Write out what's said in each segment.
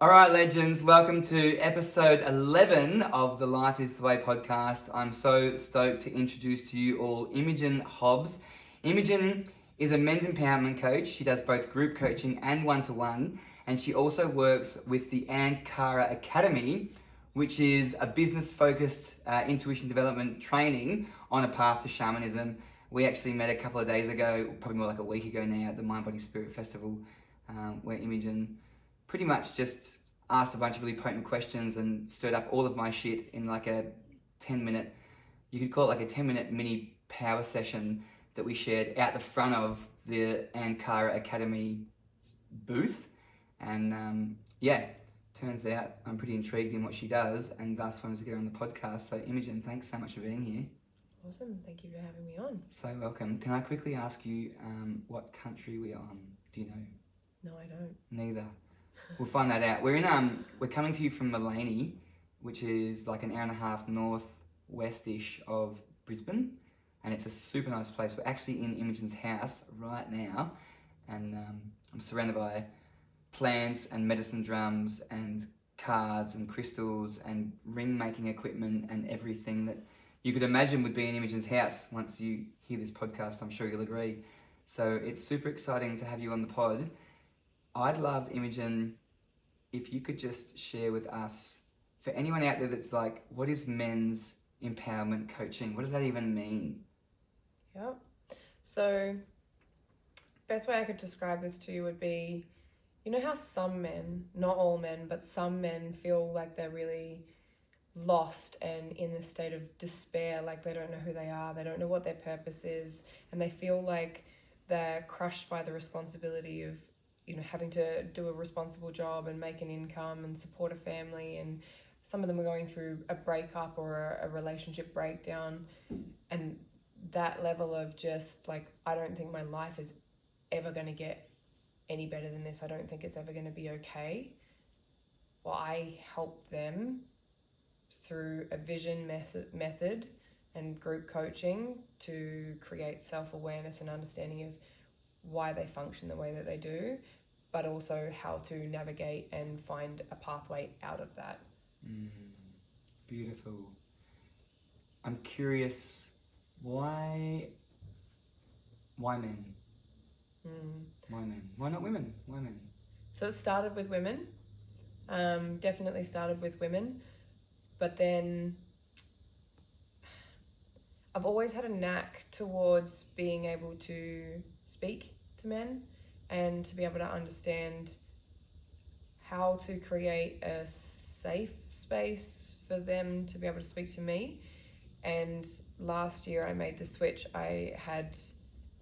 All right, legends, welcome to episode 11 of the Life is the Way podcast. I'm so stoked to introduce to you all Imogen Hobbs. Imogen is a men's empowerment coach. She does both group coaching and one-to-one, and she also works with the Ankara Academy, which is a business-focused intuition development training on a path to shamanism. We actually met a couple of days ago, probably more like a week ago now, at the Mind Body Spirit Festival, where Imogen pretty much just asked a bunch of really potent questions and stirred up all of my shit in like a 10-minute, you could call it like a 10-minute mini power session that we shared out the front of the Ankara Academy booth. And turns out I'm pretty intrigued in what she does, and thus wanted to get her on the podcast. So Imogen, thanks so much for being here. Awesome, thank you for having me on. So welcome. Can I quickly ask you what country we are on? Do you know? No, I don't. Neither. We'll find that out. We're coming to you from Maleny, which is like an hour and a half northwest-ish of Brisbane, and it's a super nice place. We're actually in Imogen's house right now, and I'm surrounded by plants and medicine drums and cards and crystals and ring-making equipment and everything that you could imagine would be in Imogen's house. Once you hear this podcast, I'm sure you'll agree. So it's super exciting to have you on the pod. I'd love, Imogen, if you could just share with us, for anyone out there that's like, what is men's empowerment coaching? What does that even mean? Yeah. So, best way I could describe this to you would be, you know how some men, not all men, but some men feel like they're really lost and in this state of despair, like they don't know who they are, they don't know what their purpose is, and they feel like they're crushed by the responsibility of having to do a responsible job and make an income and support a family, and some of them are going through a breakup or a relationship breakdown, and that level of just like, I don't think my life is ever going to get any better than this. I don't think it's ever going to be okay. Well, I help them through a vision method and group coaching to create self-awareness and understanding of why they function the way that they do, but also how to navigate and find a pathway out of that. Beautiful. I'm curious, why men? Why men? Why not women? Why men? So it started with women, definitely started with women, but then I've always had a knack towards being able to speak to men and to be able to understand how to create a safe space for them to be able to speak to me. And last year I made the switch. I had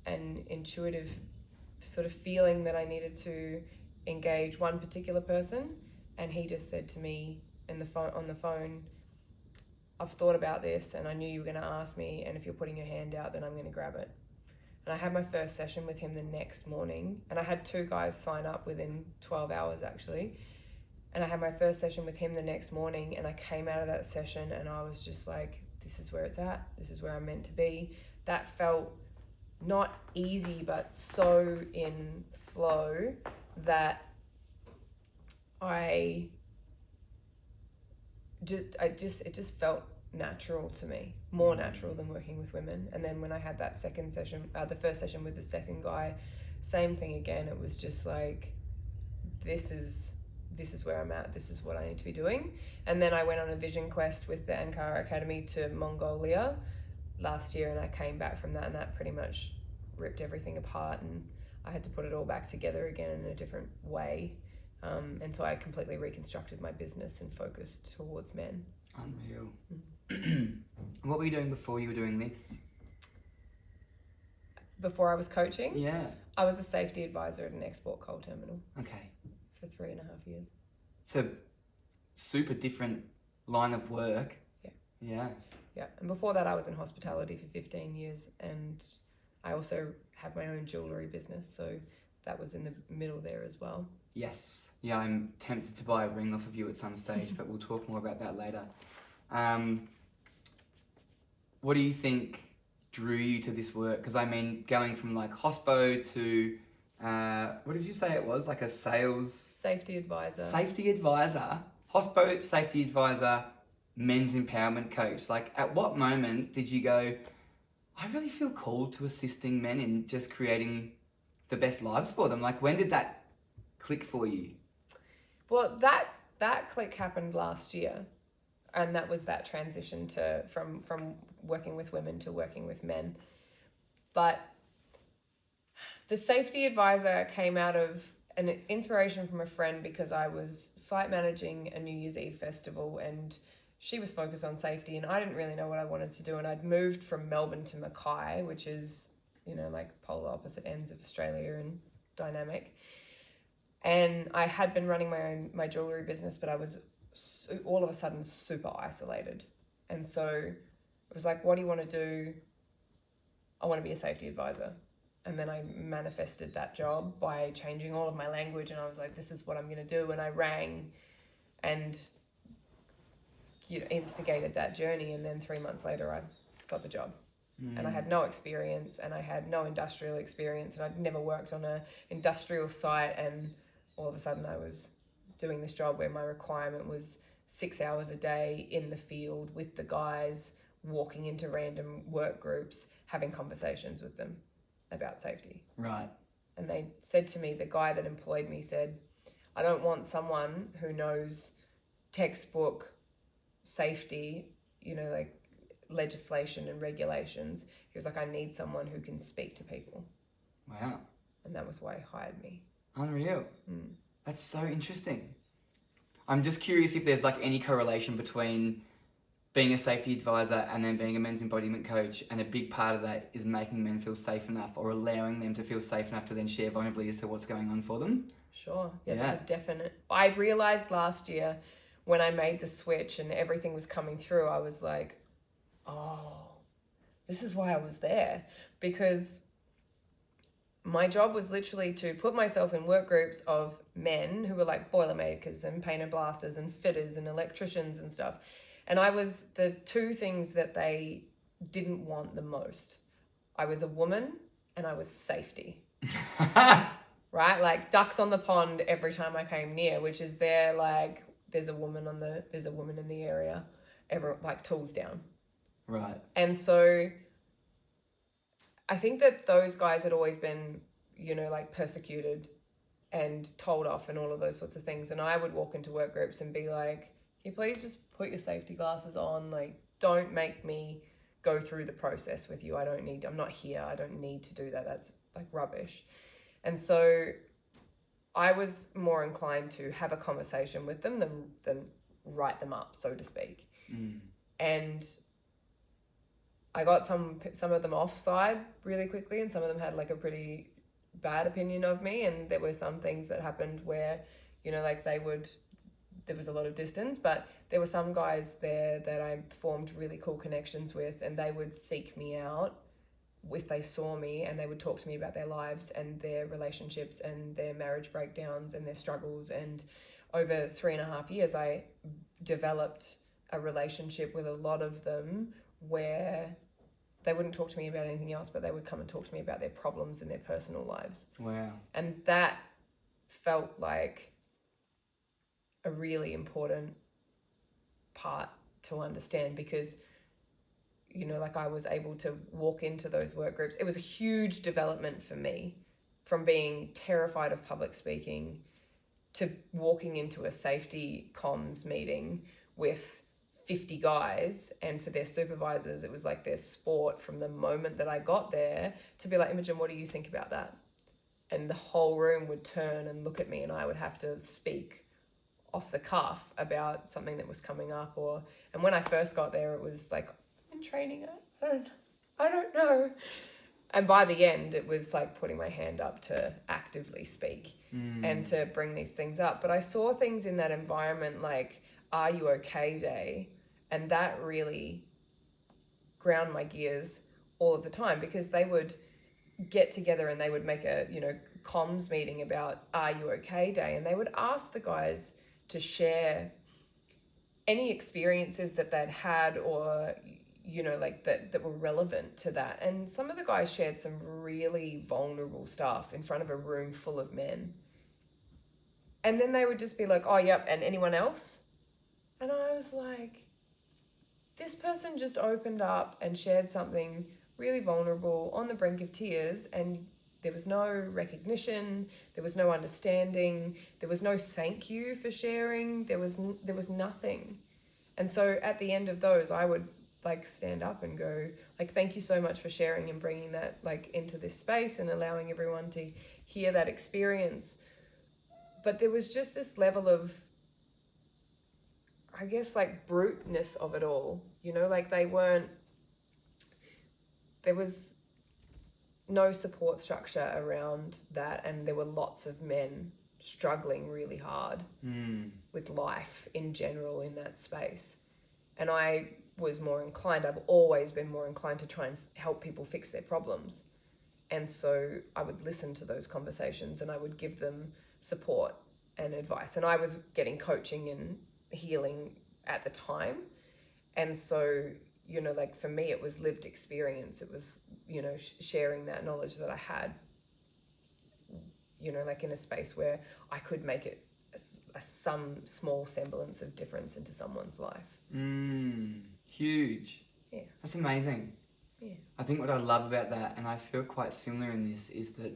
an intuitive sort of feeling that I needed to engage one particular person, and he just said to me on the phone, I've thought about this and I knew you were going to ask me, and if you're putting your hand out, then I'm going to grab it. And I had my first session with him the next morning, and I had 2 guys sign up within 12 hours actually. And I had my first session with him the next morning, and I came out of that session and I was just like, this is where it's at. This is where I'm meant to be. That felt not easy, but so in flow that it just felt natural to me, more natural than working with women. And then when I had that second session, the first session with the second guy, same thing again. It was just like, this is where I'm at. This is what I need to be doing. And then I went on a vision quest with the Ankara Academy to Mongolia last year, and I came back from that, and that pretty much ripped everything apart, and I had to put it all back together again in a different way. And so I completely reconstructed my business and focused towards men. Unreal. What were you doing before you were doing this? Before I was coaching? Yeah. I was a safety advisor at an export coal terminal. Okay. For 3.5 years. So, super different line of work. Yeah. Yeah. Yeah. And before that, I was in hospitality for 15 years, and I also have my own jewellery business, so that was in the middle there as well. Yes. Yeah, I'm tempted to buy a ring off of you at some stage, but we'll talk more about that later. What do you think drew you to this work? Because I mean, going from like hospo to what did you say it was? Like a sales... Safety advisor. Safety advisor. Hospo safety advisor, men's empowerment coach. Like, at what moment did you go, I really feel called to assisting men in just creating the best lives for them? Like, when did that click for you? Well, that click happened last year, and that was that transition from working with women to working with men. But the safety advisor came out of an inspiration from a friend, because I was site managing a New Year's Eve festival and she was focused on safety and I didn't really know what I wanted to do. And I'd moved from Melbourne to Mackay, which is, like polar opposite ends of Australia and dynamic. And I had been running my jewellery business, but I was all of a sudden super isolated. And so it was like, what do you want to do? I want to be a safety advisor. And then I manifested that job by changing all of my language. And I was like, this is what I'm going to do. And I rang and instigated that journey. And then 3 months later, I got the job. And I had no experience and I had no industrial experience. And I'd never worked on an industrial site. And all of a sudden I was doing this job where my requirement was 6 hours a day in the field with the guys, walking into random work groups, having conversations with them about safety. Right. And they said to me, the guy that employed me said, I don't want someone who knows textbook safety, like legislation and regulations. He was like, I need someone who can speak to people. Wow. And that was why he hired me. Unreal. That's so interesting. I'm just curious if there's like any correlation between being a safety advisor and then being a men's embodiment coach, and a big part of that is making men feel safe enough or allowing them to feel safe enough to then share vulnerably as to what's going on for them. Sure. Yeah. There's a definite... I realised last year when I made the switch and everything was coming through, I was like, oh, this is why I was there. Because my job was literally to put myself in work groups of men who were like boilermakers and painter blasters and fitters and electricians and stuff. And I was the two things that they didn't want the most. I was a woman and I was safety. Right? Like ducks on the pond every time I came near, which is there's a woman in the area, like tools down. Right. And so I think that those guys had always been, like persecuted and told off and all of those sorts of things. And I would walk into work groups and be like, can you please just put your safety glasses on? Like, don't make me go through the process with you. I'm not here. I don't need to do that. That's like rubbish. And so I was more inclined to have a conversation with them than write them up, so to speak. And I got some of them offside really quickly, and some of them had like a pretty bad opinion of me. And there were some things that happened where, like there was a lot of distance, but there were some guys there that I formed really cool connections with, and they would seek me out if they saw me, and they would talk to me about their lives and their relationships and their marriage breakdowns and their struggles. And over 3.5 years, I developed a relationship with a lot of them where they wouldn't talk to me about anything else, but they would come and talk to me about their problems and their personal lives. Wow. And that felt like a really important part to understand, because like I was able to walk into those work groups. It was a huge development for me, from being terrified of public speaking to walking into a safety comms meeting with 50 guys, and for their supervisors, it was like their sport from the moment that I got there to be like, Imogen, what do you think about that? And the whole room would turn and look at me, and I would have to speak off the cuff about something that was coming up. And when I first got there, it was like, in training, I don't know. And by the end, it was like putting my hand up to actively speak and to bring these things up. But I saw things in that environment like Are You Okay Day, and that really ground my gears all of the time, because they would get together and they would make a comms meeting about Are You Okay Day, and they would ask the guys to share any experiences that they'd had, or like that were relevant to that. And some of the guys shared some really vulnerable stuff in front of a room full of men. And then they would just be like, oh, yep, and anyone else? And I was like, this person just opened up and shared something really vulnerable on the brink of tears, and there was no recognition, there was no understanding, there was no thank you for sharing, there was nothing. And so at the end of those, I would like stand up and go like, thank you so much for sharing and bringing that like into this space and allowing everyone to hear that experience. But there was just this level of, I guess, like bruteness of it all, like there was no support structure around that, and there were lots of men struggling really hard with life in general in that space. And I was more inclined, I've always been more inclined to try and help people fix their problems. And so I would listen to those conversations and I would give them support and advice. And I was getting coaching and healing at the time. And so, like for me, it was lived experience. It was, sharing that knowledge that I had, like in a space where I could make it some small semblance of difference into someone's life. Huge. Yeah. That's amazing. Yeah. I think what I love about that, and I feel quite similar in this, is that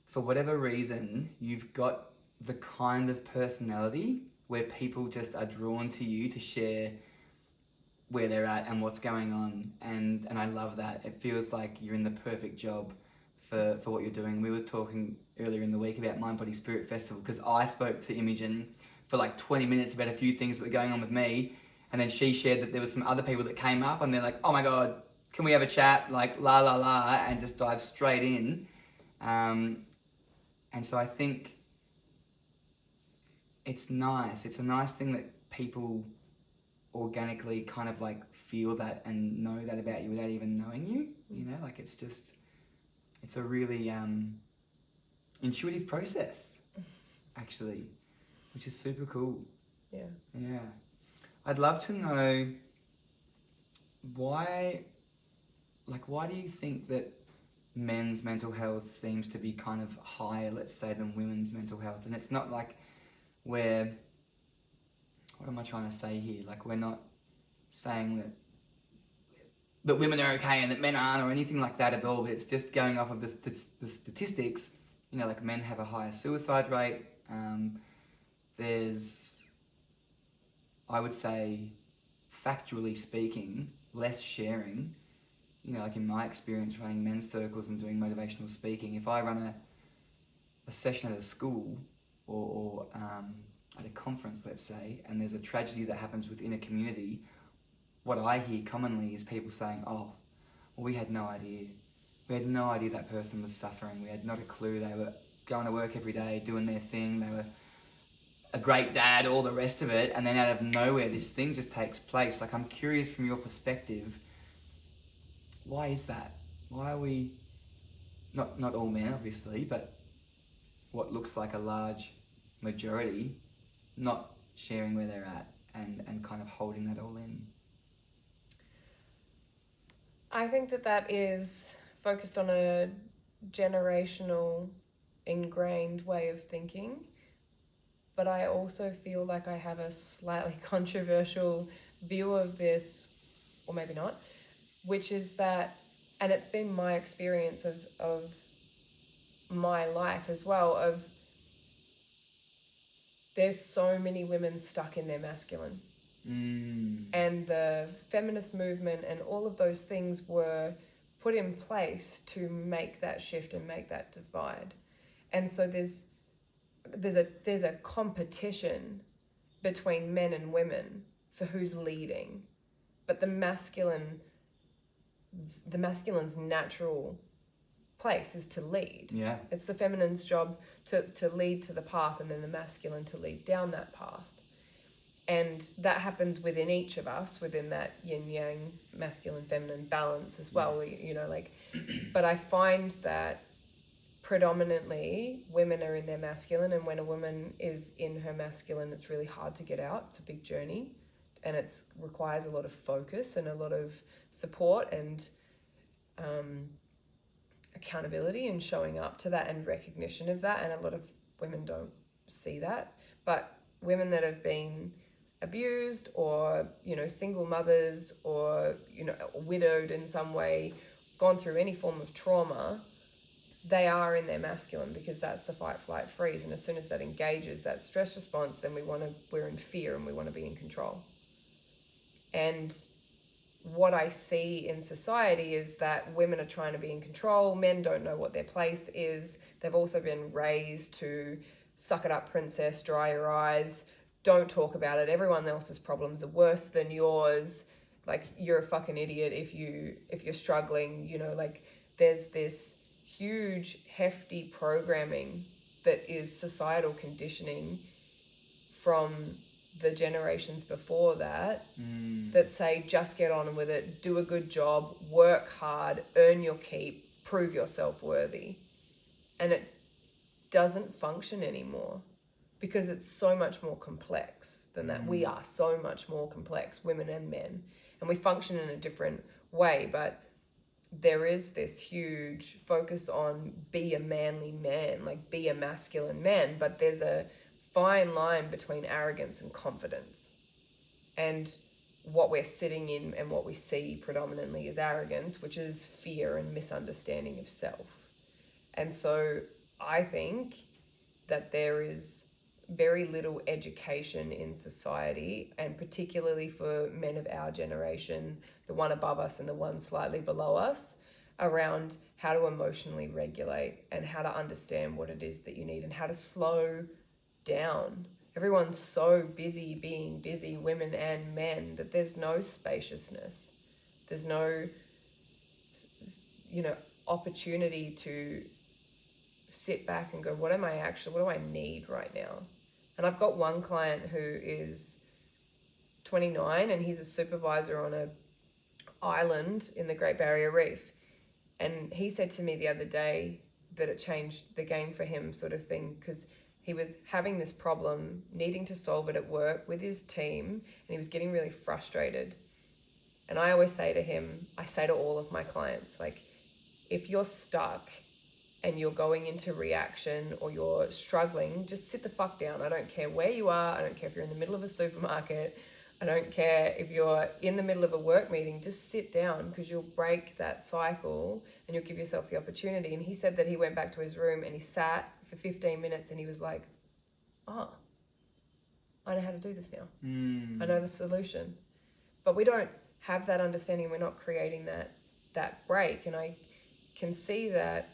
for whatever reason, you've got the kind of personality where people just are drawn to you to share where they're at and what's going on. And I love that. It feels like you're in the perfect job for what you're doing. We were talking earlier in the week about Mind Body Spirit Festival, because I spoke to Imogen for like 20 minutes about a few things that were going on with me. And then she shared that there was some other people that came up and they're like, oh my God, can we have a chat? Like la la la, and just dive straight in. And so I think it's nice. It's a nice thing that people organically kind of like feel that and know that about you without even knowing you. Like it's a really intuitive process, actually, which is super cool. Yeah. I'd love to know why do you think that men's mental health seems to be kind of higher, let's say, than women's mental health? And it's not like what am I trying to say here? Like, we're not saying that women are okay and that men aren't, or anything like that at all, but it's just going off of the statistics. Like men have a higher suicide rate. There's, I would say, factually speaking, less sharing. Like in my experience running men's circles and doing motivational speaking, if I run a session at a school or at a conference, let's say, and there's a tragedy that happens within a community, what I hear commonly is people saying, oh, well, we had no idea. We had no idea that person was suffering. We had not a clue. They were going to work every day, doing their thing. They were a great dad, all the rest of it. And then out of nowhere, this thing just takes place. Like, I'm curious from your perspective, why is that? Why are we, not all men, obviously, but what looks like a large majority not sharing where they're at and kind of holding that all in? I think that is focused on a generational ingrained way of thinking, but I also feel like I have a slightly controversial view of this, or maybe not, which is that, and it's been my experience of my life as well, of there's so many women stuck in their masculine. And the feminist movement and all of those things were put in place to make that shift and make that divide. And so there's a competition between men and women for who's leading. But the masculine's natural place is to lead. Yeah. It's the feminine's job to lead to the path, and then the masculine to lead down that path. And that happens within each of us, within that yin-yang, masculine, feminine balance as well. Yes. But I find that predominantly women are in their masculine, and when a woman is in her masculine, it's really hard to get out. It's a big journey and it requires a lot of focus and a lot of support and accountability and showing up to that and recognition of that. And a lot of women don't see that. But women that have been abused or, you know, single mothers or, you know, widowed in some way, gone through any form of trauma, they are in their masculine, because that's the fight, flight, freeze. And as soon as that engages that stress response, then we're in fear and we want to be in control. And what I see in society is that women are trying to be in control. Men don't know what their place is. They've also been raised to suck it up, princess, dry your eyes, don't talk about it. Everyone else's problems are worse than yours. Like, you're a fucking idiot if you're struggling, you know, like there's this huge hefty programming that is societal conditioning from the generations before that that say just get on with it, do a good job, work hard, earn your keep, prove yourself worthy. And it doesn't function anymore because it's so much more complex than that. We are so much more complex, women and men, and we function in a different way. But there is this huge focus on be a manly man, like be a masculine man, but there's a fine line between arrogance and confidence. And what we're sitting in and what we see predominantly is arrogance, which is fear and misunderstanding of self. And so I think that there is very little education in society, and particularly for men of our generation, the one above us and the one slightly below us, around how to emotionally regulate and how to understand what it is that you need and how to slow down. Everyone's so busy being busy, women and men, that there's no spaciousness. There's no, you know, opportunity to sit back and go, what do I need right now? And I've got one client who is 29 and he's a supervisor on a island in the Great Barrier Reef. And he said to me the other day that it changed the game for him, sort of thing, because he was having this problem, needing to solve it at work with his team, and he was getting really frustrated. And I always say to him, I say to all of my clients, like, if you're stuck and you're going into reaction or you're struggling, just sit the fuck down. I don't care where you are. I don't care if you're in the middle of a supermarket. I don't care if you're in the middle of a work meeting. Just sit down, because you'll break that cycle and you'll give yourself the opportunity. And he said that he went back to his room and he sat for 15 minutes and he was like, oh, I know how to do this now. I know the solution. But we don't have that understanding. We're not creating that break. And I can see that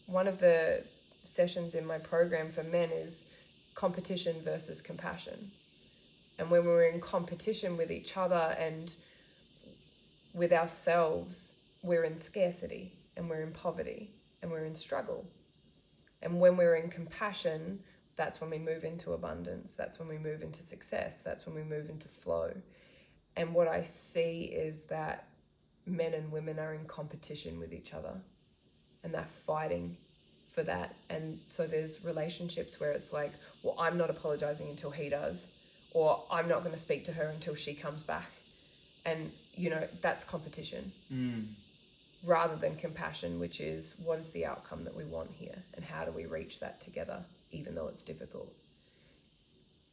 one of the sessions in my program for men is competition versus compassion. And when we're in competition with each other and with ourselves, we're in scarcity and we're in poverty and we're in struggle. And when we're in compassion, that's when we move into abundance. That's when we move into success. That's when we move into flow. And what I see is that men and women are in competition with each other and they're fighting for that. And so there's relationships where it's like, well, I'm not apologizing until he does, or I'm not going to speak to her until she comes back. And, you know, that's competition rather than compassion, which is what is the outcome that we want here and how do we reach that together, even though it's difficult.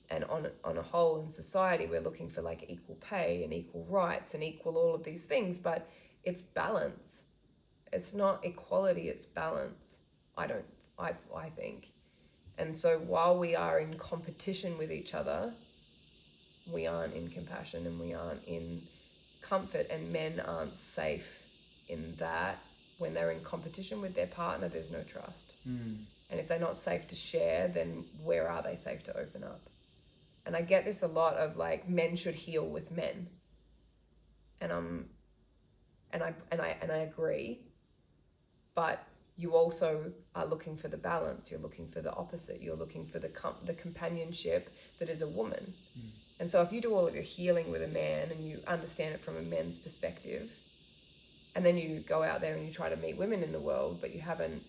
And on a whole in society, we're looking for like equal pay and equal rights and equal all of these things, but it's balance. It's not equality, it's balance. I think. And so while we are in competition with each other, we aren't in compassion and we aren't in comfort, and men aren't safe in that. When they're in competition with their partner, there's no trust. And if they're not safe to share, then where are they safe to open up? And I get this a lot of like, men should heal with men. And I agree. But you also are looking for the balance. You're looking for the opposite. You're looking for the companionship that is a woman. And so if you do all of your healing with a man and you understand it from a man's perspective, and then you go out there and you try to meet women in the world, but you haven't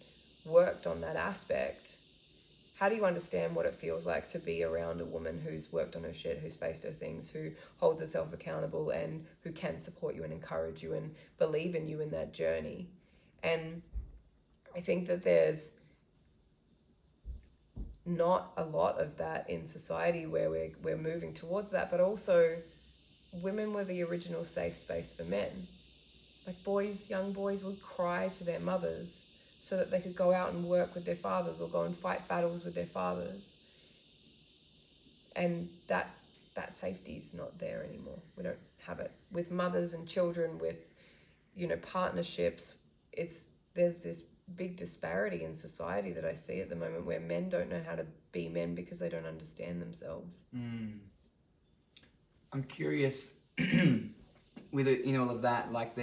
worked on that aspect, how do you understand what it feels like to be around a woman who's worked on her shit, who's faced her things, who holds herself accountable, and who can support you and encourage you and believe in you in that journey? And I think that there's not a lot of that in society where we're moving towards that, but also women were the original safe space for men. Like young boys would cry to their mothers so that they could go out and work with their fathers or go and fight battles with their fathers. And that safety is not there anymore. We don't have it with mothers and children, with, partnerships. There's this big disparity in society that I see at the moment where men don't know how to be men because they don't understand themselves. I'm curious with it, in all of that, like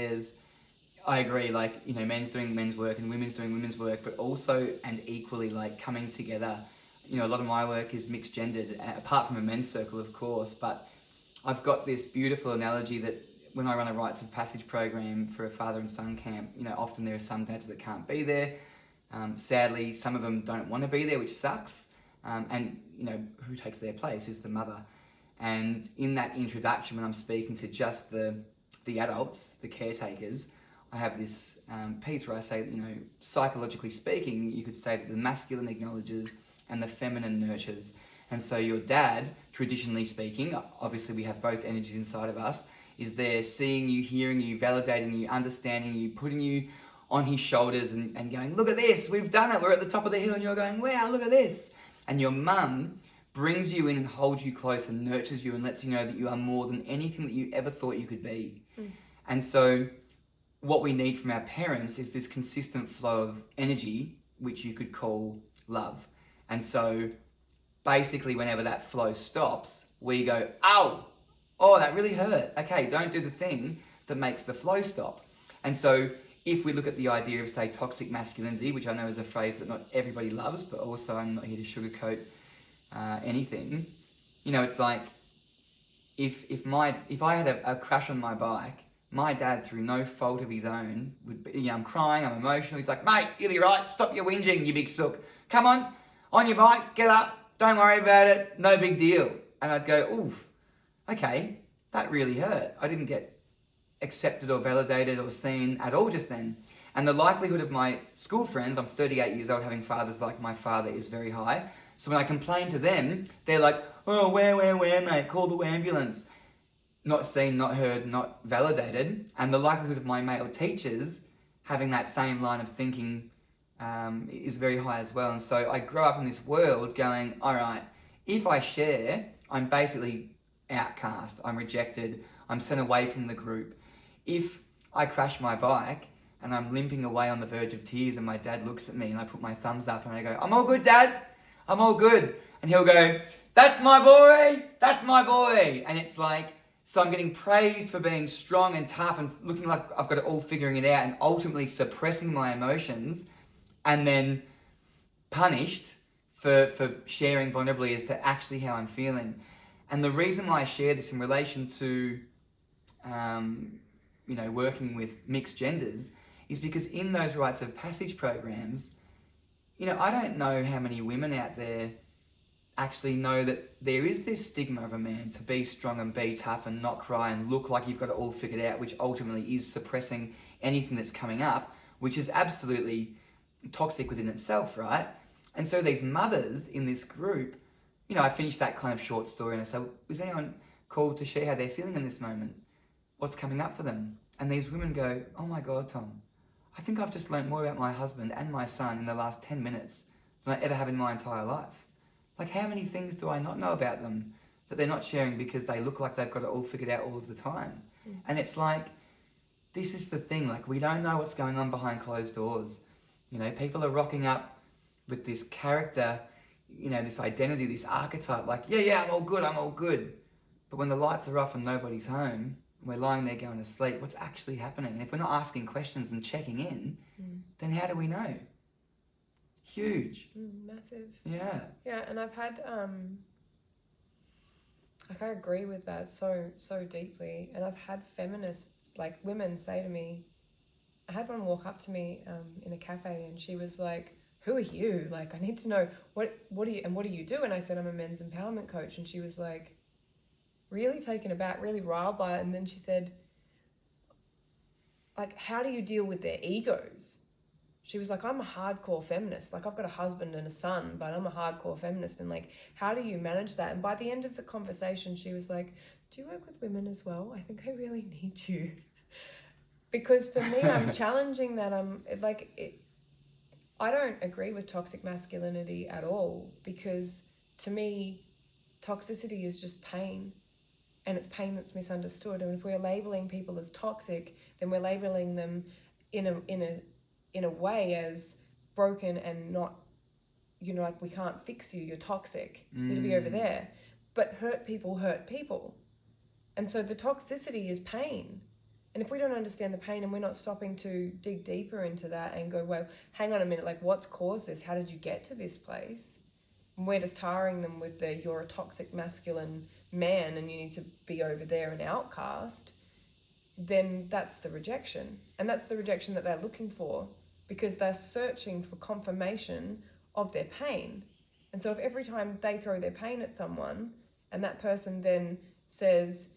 I agree, like, men's doing men's work and women's doing women's work, but also and equally like coming together. A lot of my work is mixed gendered, apart from a men's circle, of course, but I've got this beautiful analogy that when I run a rites of passage program for a father and son camp, often there are some dads that can't be there. Sadly, some of them don't want to be there, which sucks. And who takes their place is the mother. And in that introduction, when I'm speaking to just the adults, the caretakers, I have this piece where I say that, psychologically speaking, you could say that the masculine acknowledges and the feminine nurtures. And so your dad, traditionally speaking, obviously we have both energies inside of us, is there seeing you, hearing you, validating you, understanding you, putting you on his shoulders and going, look at this, we've done it, we're at the top of the hill, and you're going, wow, look at this. And your mum brings you in and holds you close and nurtures you and lets you know that you are more than anything that you ever thought you could be. And so what we need from our parents is this consistent flow of energy, which you could call love. And so basically whenever that flow stops, we go, oh, that really hurt. Okay, don't do the thing that makes the flow stop. And so if we look at the idea of, say, toxic masculinity, which I know is a phrase that not everybody loves, but also I'm not here to sugarcoat anything. It's like if I had a crash on my bike, my dad, through no fault of his own, would be, I'm crying, I'm emotional. He's like, mate, you'll be right. Stop your whinging, you big sook. Come on your bike, get up. Don't worry about it. No big deal. And I'd go, oof. Okay, that really hurt. I didn't get accepted or validated or seen at all just then. And the likelihood of my school friends, I'm 38 years old, having fathers like my father, is very high. So when I complain to them, they're like, oh, where, mate? Call the ambulance. Not seen, not heard, not validated. And the likelihood of my male teachers having that same line of thinking is very high as well. And so I grow up in this world going, all right, if I share, I'm basically outcast, I'm rejected, I'm sent away from the group. If I crash my bike and I'm limping away on the verge of tears and my dad looks at me and I put my thumbs up and I go, I'm all good, Dad, I'm all good. And he'll go, that's my boy. And it's like, so I'm getting praised for being strong and tough and looking like I've got it all figuring it out and ultimately suppressing my emotions, and then punished for sharing vulnerably as to actually how I'm feeling. And the reason why I share this in relation to, working with mixed genders is because in those rites of passage programs, I don't know how many women out there actually know that there is this stigma of a man to be strong and be tough and not cry and look like you've got it all figured out, which ultimately is suppressing anything that's coming up, which is absolutely toxic within itself, right? And so these mothers in this group, I finished that kind of short story and I said, is anyone called to share how they're feeling in this moment? What's coming up for them? And these women go, oh my God, Tom, I think I've just learned more about my husband and my son in the last 10 minutes than I ever have in my entire life. Like, how many things do I not know about them that they're not sharing because they look like they've got it all figured out all of the time? And it's like, this is the thing, like, we don't know what's going on behind closed doors. People are rocking up with this character, this identity, this archetype, like, yeah, I'm all good. But when the lights are off and nobody's home, we're lying there going to sleep, what's actually happening? And if we're not asking questions and checking in, then how do we know? Huge. Massive. Yeah. Yeah, and I've had, I agree with that so deeply. And I've had feminists, like women, say to me, I had one walk up to me in a cafe and she was like, who are you? Like, I need to know what do you do? And I said, I'm a men's empowerment coach. And she was like, really taken aback, really riled by it. And then she said, like, how do you deal with their egos? She was like, I'm a hardcore feminist. Like, I've got a husband and a son, but I'm a hardcore feminist. And like, how do you manage that? And by the end of the conversation, she was like, do you work with women as well? I think I really need you. Because for me, I'm challenging that. I don't agree with toxic masculinity at all, because to me, toxicity is just pain, and it's pain that's misunderstood. And if we're labeling people as toxic, then we're labeling them in a way as broken and not, like, we can't fix you, you're toxic, you need to be over there. But hurt people. And so the toxicity is pain. And if we don't understand the pain and we're not stopping to dig deeper into that and go, well, hang on a minute, like, what's caused this? How did you get to this place? And we're just tarring them with you're a toxic masculine man and you need to be over there an outcast, then that's the rejection. And that's the rejection that they're looking for, because they're searching for confirmation of their pain. And so if every time they throw their pain at someone and that person then says,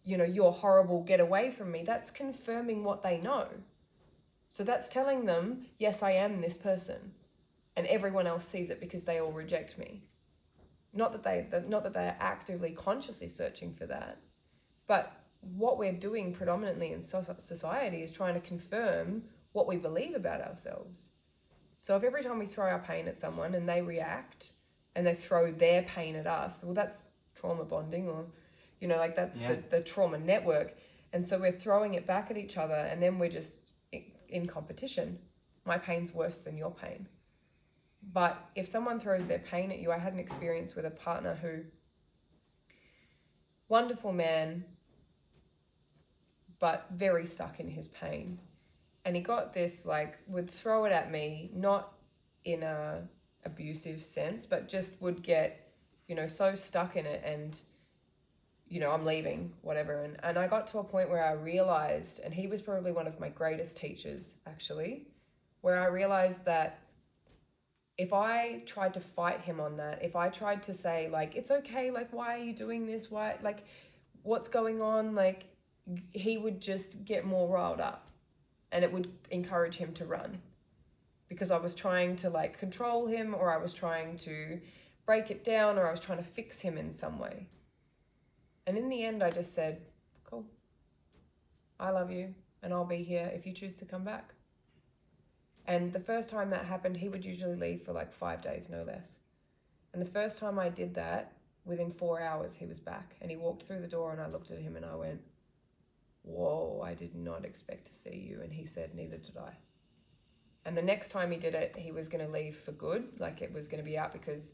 you're horrible, get away from me, that's confirming what they know. So that's telling them, yes, I am this person. And everyone else sees it because they all reject me. Not that they're actively, consciously searching for that. But what we're doing predominantly in society is trying to confirm what we believe about ourselves. So if every time we throw our pain at someone and they react and they throw their pain at us, well, that's trauma bonding, or that's the trauma network. And so we're throwing it back at each other, and then we're just in competition. My pain's worse than your pain. But if someone throws their pain at you, I had an experience with a partner who, wonderful man, but very stuck in his pain. And he got this, like, would throw it at me, not in a abusive sense, but just would get, so stuck in it, and I'm leaving, whatever. And I got to a point where I realized, and he was probably one of my greatest teachers, actually, where I realized that if I tried to fight him on that, if I tried to say, like, it's okay, like, why are you doing this? Why, like, what's going on? Like, he would just get more riled up, and it would encourage him to run, because I was trying to, like, control him, or I was trying to break it down, or I was trying to fix him in some way. And in the end, I just said, cool, I love you, and I'll be here if you choose to come back. And the first time that happened, he would usually leave for like 5 days, no less. And the first time I did that, within 4 hours, he was back. And he walked through the door, and I looked at him and I went, whoa, I did not expect to see you. And he said, neither did I. And the next time he did it, he was going to leave for good. Like, it was going to be out, because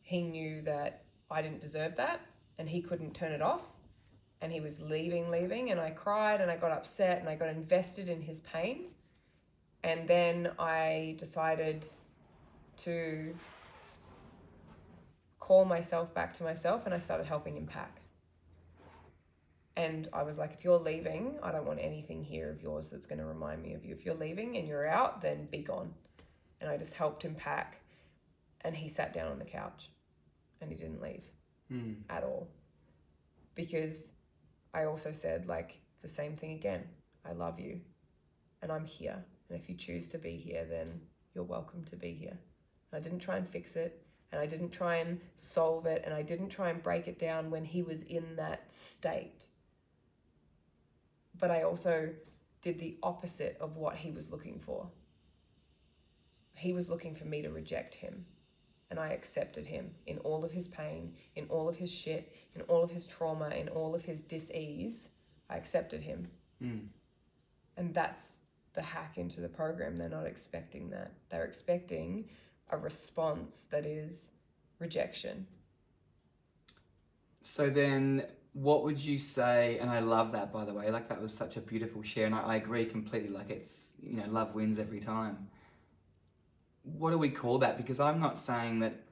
he knew that I didn't deserve that, and he couldn't turn it off. And he was leaving, and I cried, and I got upset, and I got invested in his pain. And then I decided to call myself back to myself, and I started helping him pack. And I was like, if you're leaving, I don't want anything here of yours that's going to remind me of you. If you're leaving and you're out, then be gone. And I just helped him pack, and he sat down on the couch, and he didn't leave at all. Because I also said, like, the same thing again. I love you, and I'm here. And if you choose to be here, then you're welcome to be here. And I didn't try and fix it, and I didn't try and solve it, and I didn't try and break it down when he was in that state. But I also did the opposite of what he was looking for. He was looking for me to reject him. And I accepted him in all of his pain, in all of his shit, in all of his trauma, in all of his dis-ease. I accepted him. And that's the hack into the program. They're not expecting that. They're expecting a response that is rejection. So then what would you say, and I love that, by the way, like, that was such a beautiful share, and I agree completely, like, it's, love wins every time. What do we call that? Because I'm not saying that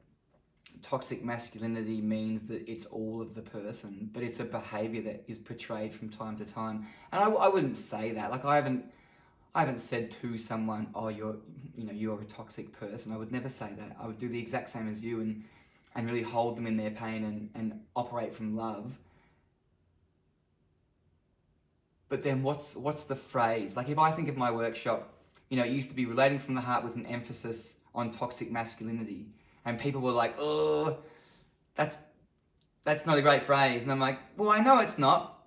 toxic masculinity means that it's all of the person, but it's a behavior that is portrayed from time to time. And I wouldn't say that. Like, I haven't said to someone, oh, you're a toxic person. I would never say that. I would do the exact same as you and really hold them in their pain and operate from love. But then what's the phrase? Like if I think of my workshop, it used to be relating from the heart with an emphasis on toxic masculinity. And people were like, oh, that's not a great phrase. And I'm like, well, I know it's not,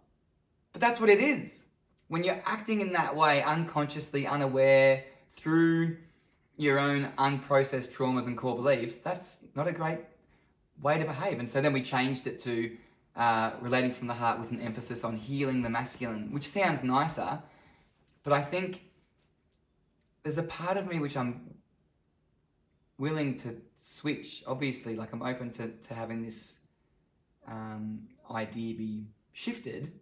but that's what it is. When you're acting in that way, unconsciously, unaware, through your own unprocessed traumas and core beliefs, that's not a great way to behave. And so then we changed it to relating from the heart with an emphasis on healing the masculine, which sounds nicer, but I think there's a part of me which I'm willing to switch. Obviously, like I'm open to having this idea be shifted.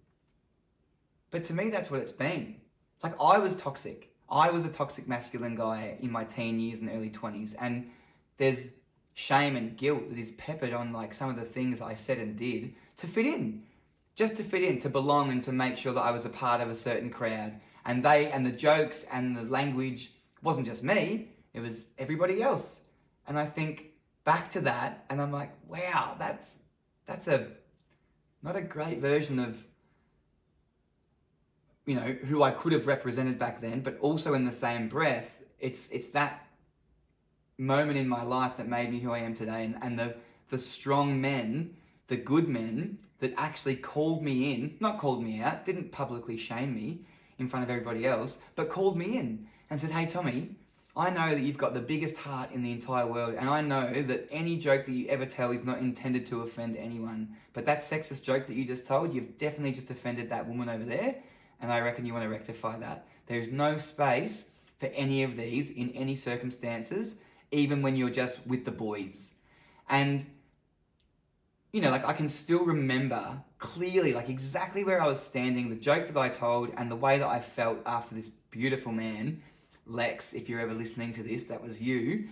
But to me, that's what it's been. Like I was toxic. I was a toxic masculine guy in my teen years and early 20s. And there's shame and guilt that is peppered on like some of the things I said and did to fit in. Just to fit in, to belong and to make sure that I was a part of a certain crowd. And the jokes and the language wasn't just me, it was everybody else. And I think back to that and I'm like, wow, that's not a great version of who I could have represented back then, but also in the same breath, it's that moment in my life that made me who I am today, and the strong men, the good men that actually called me in, not called me out, didn't publicly shame me in front of everybody else, but called me in and said, hey Tommy, I know that you've got the biggest heart in the entire world, and I know that any joke that you ever tell is not intended to offend anyone, but that sexist joke that you just told, you've definitely just offended that woman over there. And I reckon you want to rectify that. There's no space for any of these in any circumstances, even when you're just with the boys. And, like I can still remember clearly, like exactly where I was standing, the joke that I told, and the way that I felt after this beautiful man, Lex, if you're ever listening to this, that was you,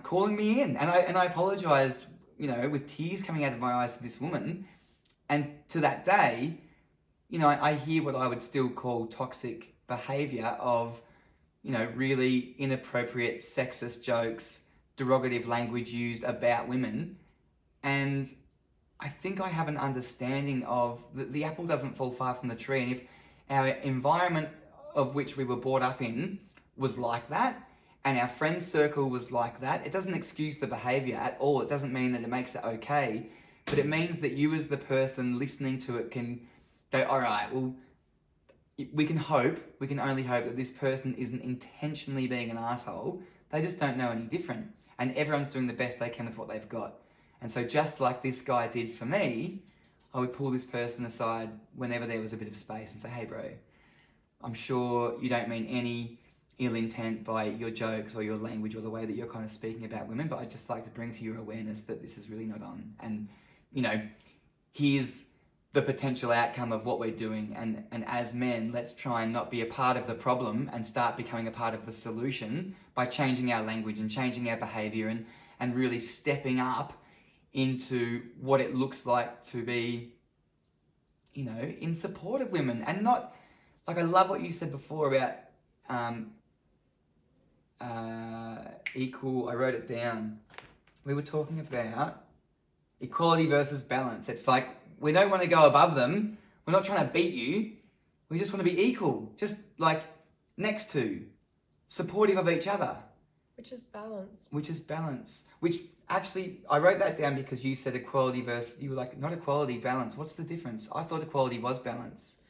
calling me in. And I apologized, with tears coming out of my eyes to this woman. And to that day, I hear what I would still call toxic behavior of, really inappropriate sexist jokes, derogative language used about women. And I think I have an understanding of the apple doesn't fall far from the tree. And if our environment of which we were brought up in was like that, and our friend circle was like that, it doesn't excuse the behavior at all. It doesn't mean that it makes it okay, but it means that you as the person listening to it can go, all right, well, we can only hope that this person isn't intentionally being an asshole. They just don't know any different. And everyone's doing the best they can with what they've got. And so just like this guy did for me, I would pull this person aside whenever there was a bit of space and say, hey bro, I'm sure you don't mean any ill intent by your jokes or your language or the way that you're kind of speaking about women, but I'd just like to bring to your awareness that this is really not on. And, here's the potential outcome of what we're doing, and as men, let's try and not be a part of the problem and start becoming a part of the solution by changing our language and changing our behavior and really stepping up into what it looks like to be, in support of women. And not, like I love what you said before about equal, I wrote it down. We were talking about equality versus balance. It's like, we don't want to go above them. We're not trying to beat you. We just want to be equal. Just like next to, supportive of each other. Which is balance. Which actually, I wrote that down because you said equality versus, you were like, not equality, balance. What's the difference? I thought equality was balance.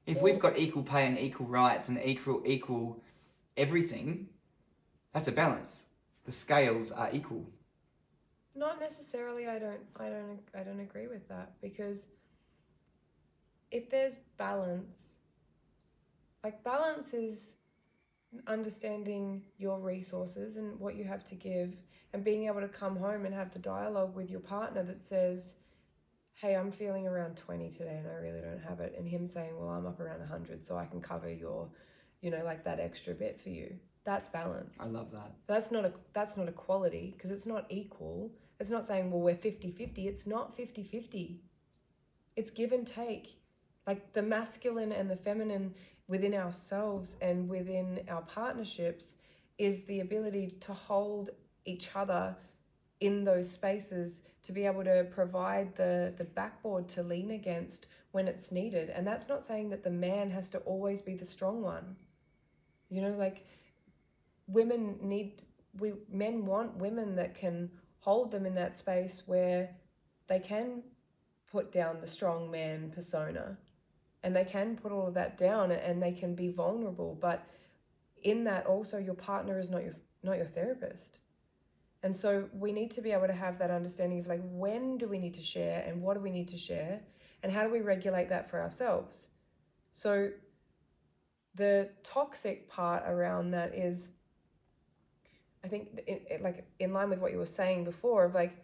If we've got equal pay and equal rights and equal everything, that's a balance. The scales are equal. Not necessarily. I don't agree with that, because if there's balance, like balance is understanding your resources and what you have to give, and being able to come home and have the dialogue with your partner that says, hey, I'm feeling around 20 today and I really don't have it, and him saying, well, I'm up around 100 so I can cover your, like that extra bit for you. That's balance. I love that. That's not equality, because it's not equal. It's not saying, well, we're 50-50. It's not 50-50. It's give and take. Like the masculine and the feminine within ourselves and within our partnerships is the ability to hold each other in those spaces, to be able to provide the backboard to lean against when it's needed. And that's not saying that the man has to always be the strong one. You know, like men want women that can hold them in that space where they can put down the strong man persona and they can put all of that down and they can be vulnerable. But in that also, your partner is not your therapist. And so we need to be able to have that understanding of like, when do we need to share and what do we need to share and how do we regulate that for ourselves? So the toxic part around that is, I think, like in line with what you were saying before, of like,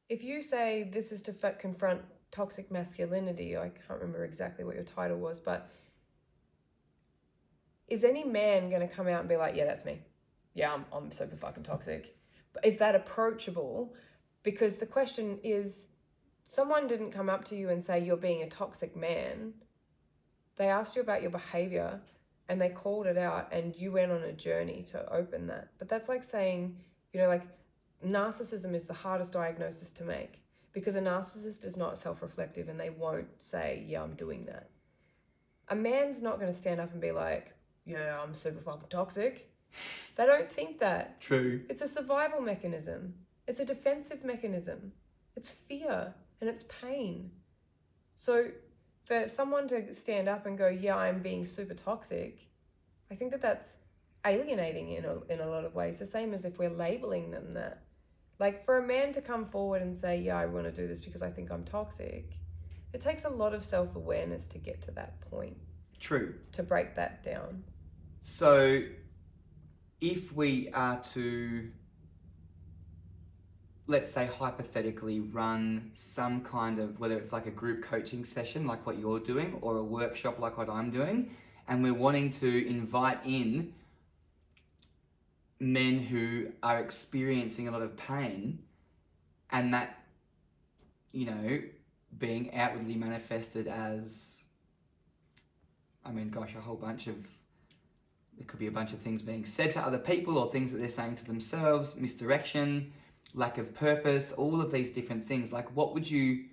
if you say this is to confront toxic masculinity, I can't remember exactly what your title was, but is any man going to come out and be like, yeah, that's me. Yeah, I'm super fucking toxic. But is that approachable? Because the question is, someone didn't come up to you and say you're being a toxic man. They asked you about your behavior and they called it out and you went on a journey to open that. But that's like saying, you know, like narcissism is the hardest diagnosis to make because a narcissist is not self-reflective and they won't say, yeah, I'm doing that. A man's not going to stand up and be like, yeah, I'm super fucking toxic. They don't think that. True. It's a survival mechanism. It's a defensive mechanism. It's fear and it's pain. So for someone to stand up and go, yeah, I'm being super toxic, I think that that's alienating in a lot of ways. The same as if we're labeling them that. Like for a man to come forward and say, yeah, I want to do this because I think I'm toxic, it takes a lot of self-awareness to get to that point. True. To break that down. So if we are to, let's say hypothetically, run some kind of, whether it's like a group coaching session like what you're doing or a workshop like what I'm doing, and we're wanting to invite in men who are experiencing a lot of pain, and that, you know, being outwardly manifested as, I mean, gosh, a whole bunch of, it could be a bunch of things being said to other people or things that they're saying to themselves, misdirection, lack of purpose, all of these different things. Like, what would you,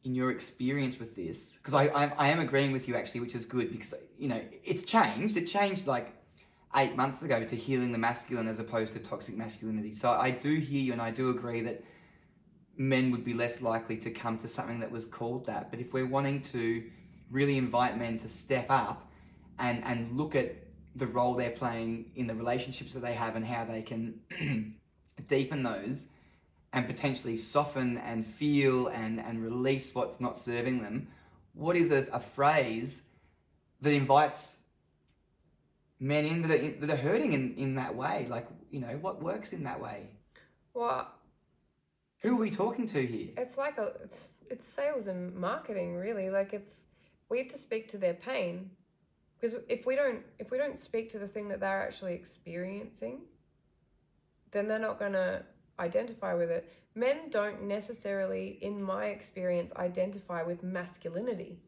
in your experience with this, because I am agreeing with you actually, which is good because, you know, it's changed. It changed like 8 months ago to healing the masculine as opposed to toxic masculinity. So I do hear you and I do agree that men would be less likely to come to something that was called that. But if we're wanting to really invite men to step up and look at the role they're playing in the relationships that they have and how they can deepen those and potentially soften and feel and release what's not serving them, what is a phrase that invites men in that are hurting in that way? Like, you know, what works in that way? Well, who are we talking to here? It's like it's sales and marketing, really. Like we have to speak to their pain. Because if we don't speak to the thing that they're actually experiencing, then they're not going to identify with it. Men don't necessarily, in my experience, identify with masculinity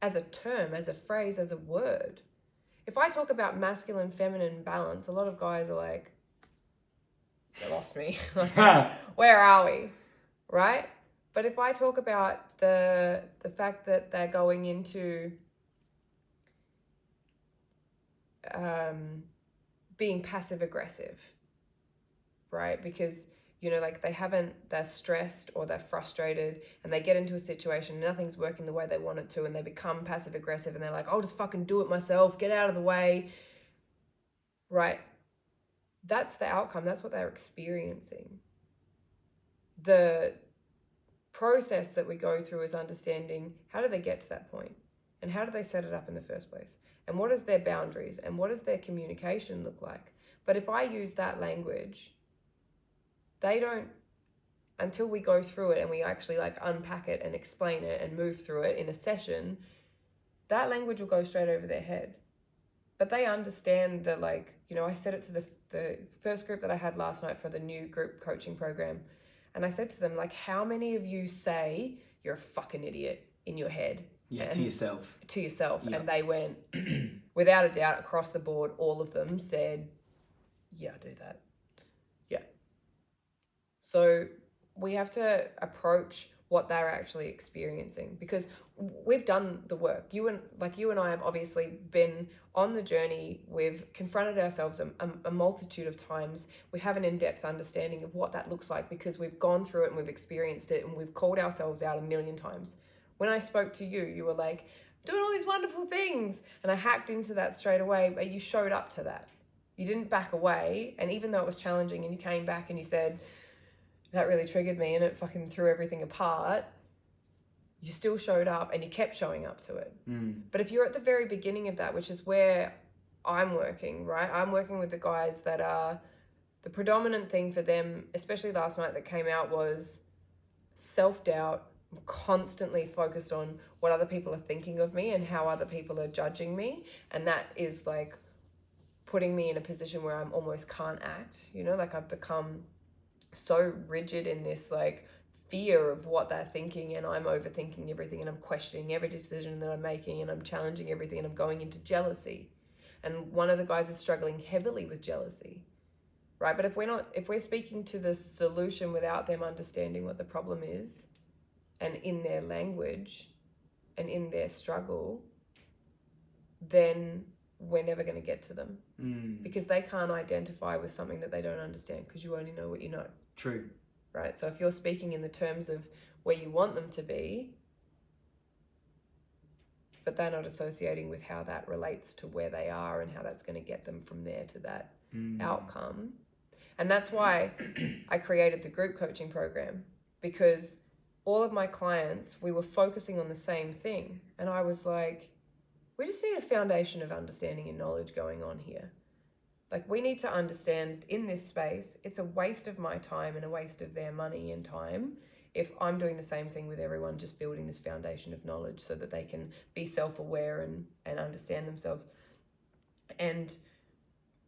as a term, as a phrase, as a word. If I talk about masculine, feminine balance, a lot of guys are like, they lost me. Like, where are we? Right? But if I talk about the fact that they're going into being passive aggressive, right? Because, you know, like they're stressed or they're frustrated and they get into a situation and nothing's working the way they want it to and they become passive aggressive and they're like, I'll just fucking do it myself, get out of the way, right? That's the outcome. That's what they're experiencing. The process that we go through is understanding how do they get to that point and how do they set it up in the first place? And what is their boundaries and what does their communication look like? But if I use that language, they don't, until we go through it and we actually like unpack it and explain it and move through it in a session, that language will go straight over their head. But they understand that, like, you know, I said it to the first group that I had last night for the new group coaching program. And I said to them, like, how many of you say you're a fucking idiot in your head? Yeah, to yourself. To yourself. Yeah. And they went, without a doubt, across the board, all of them said, yeah, I do that. Yeah. So we have to approach what they're actually experiencing, because we've done the work. You and I have obviously been on the journey. We've confronted ourselves a multitude of times. We have an in-depth understanding of what that looks like, because we've gone through it and we've experienced it, and we've called ourselves out a million times. When I spoke to you, you were like, doing all these wonderful things. And I hacked into that straight away, but you showed up to that. You didn't back away. And even though it was challenging and you came back and you said, that really triggered me and it fucking threw everything apart, you still showed up and you kept showing up to it. But if you're at the very beginning of that, which is where I'm working, right? I'm working with the guys that are, the predominant thing for them, especially last night that came out, was self-doubt. I'm constantly focused on what other people are thinking of me and how other people are judging me. And that is like putting me in a position where I'm almost can't act, you know, like I've become so rigid in this like fear of what they're thinking, and I'm overthinking everything, and I'm questioning every decision that I'm making, and I'm challenging everything, and I'm going into jealousy. And one of the guys is struggling heavily with jealousy, right? But if we're speaking to the solution without them understanding what the problem is, and in their language and in their struggle, then we're never going to get to them, because they can't identify with something that they don't understand, because you only know what you know. True. Right? So if you're speaking in the terms of where you want them to be, but they're not associating with how that relates to where they are and how that's going to get them from there to that outcome. And that's why I created the group coaching program, because all of my clients, we were focusing on the same thing. And I was like, we just need a foundation of understanding and knowledge going on here. Like, we need to understand in this space, it's a waste of my time and a waste of their money and time if I'm doing the same thing with everyone, just building this foundation of knowledge so that they can be self-aware and understand themselves. And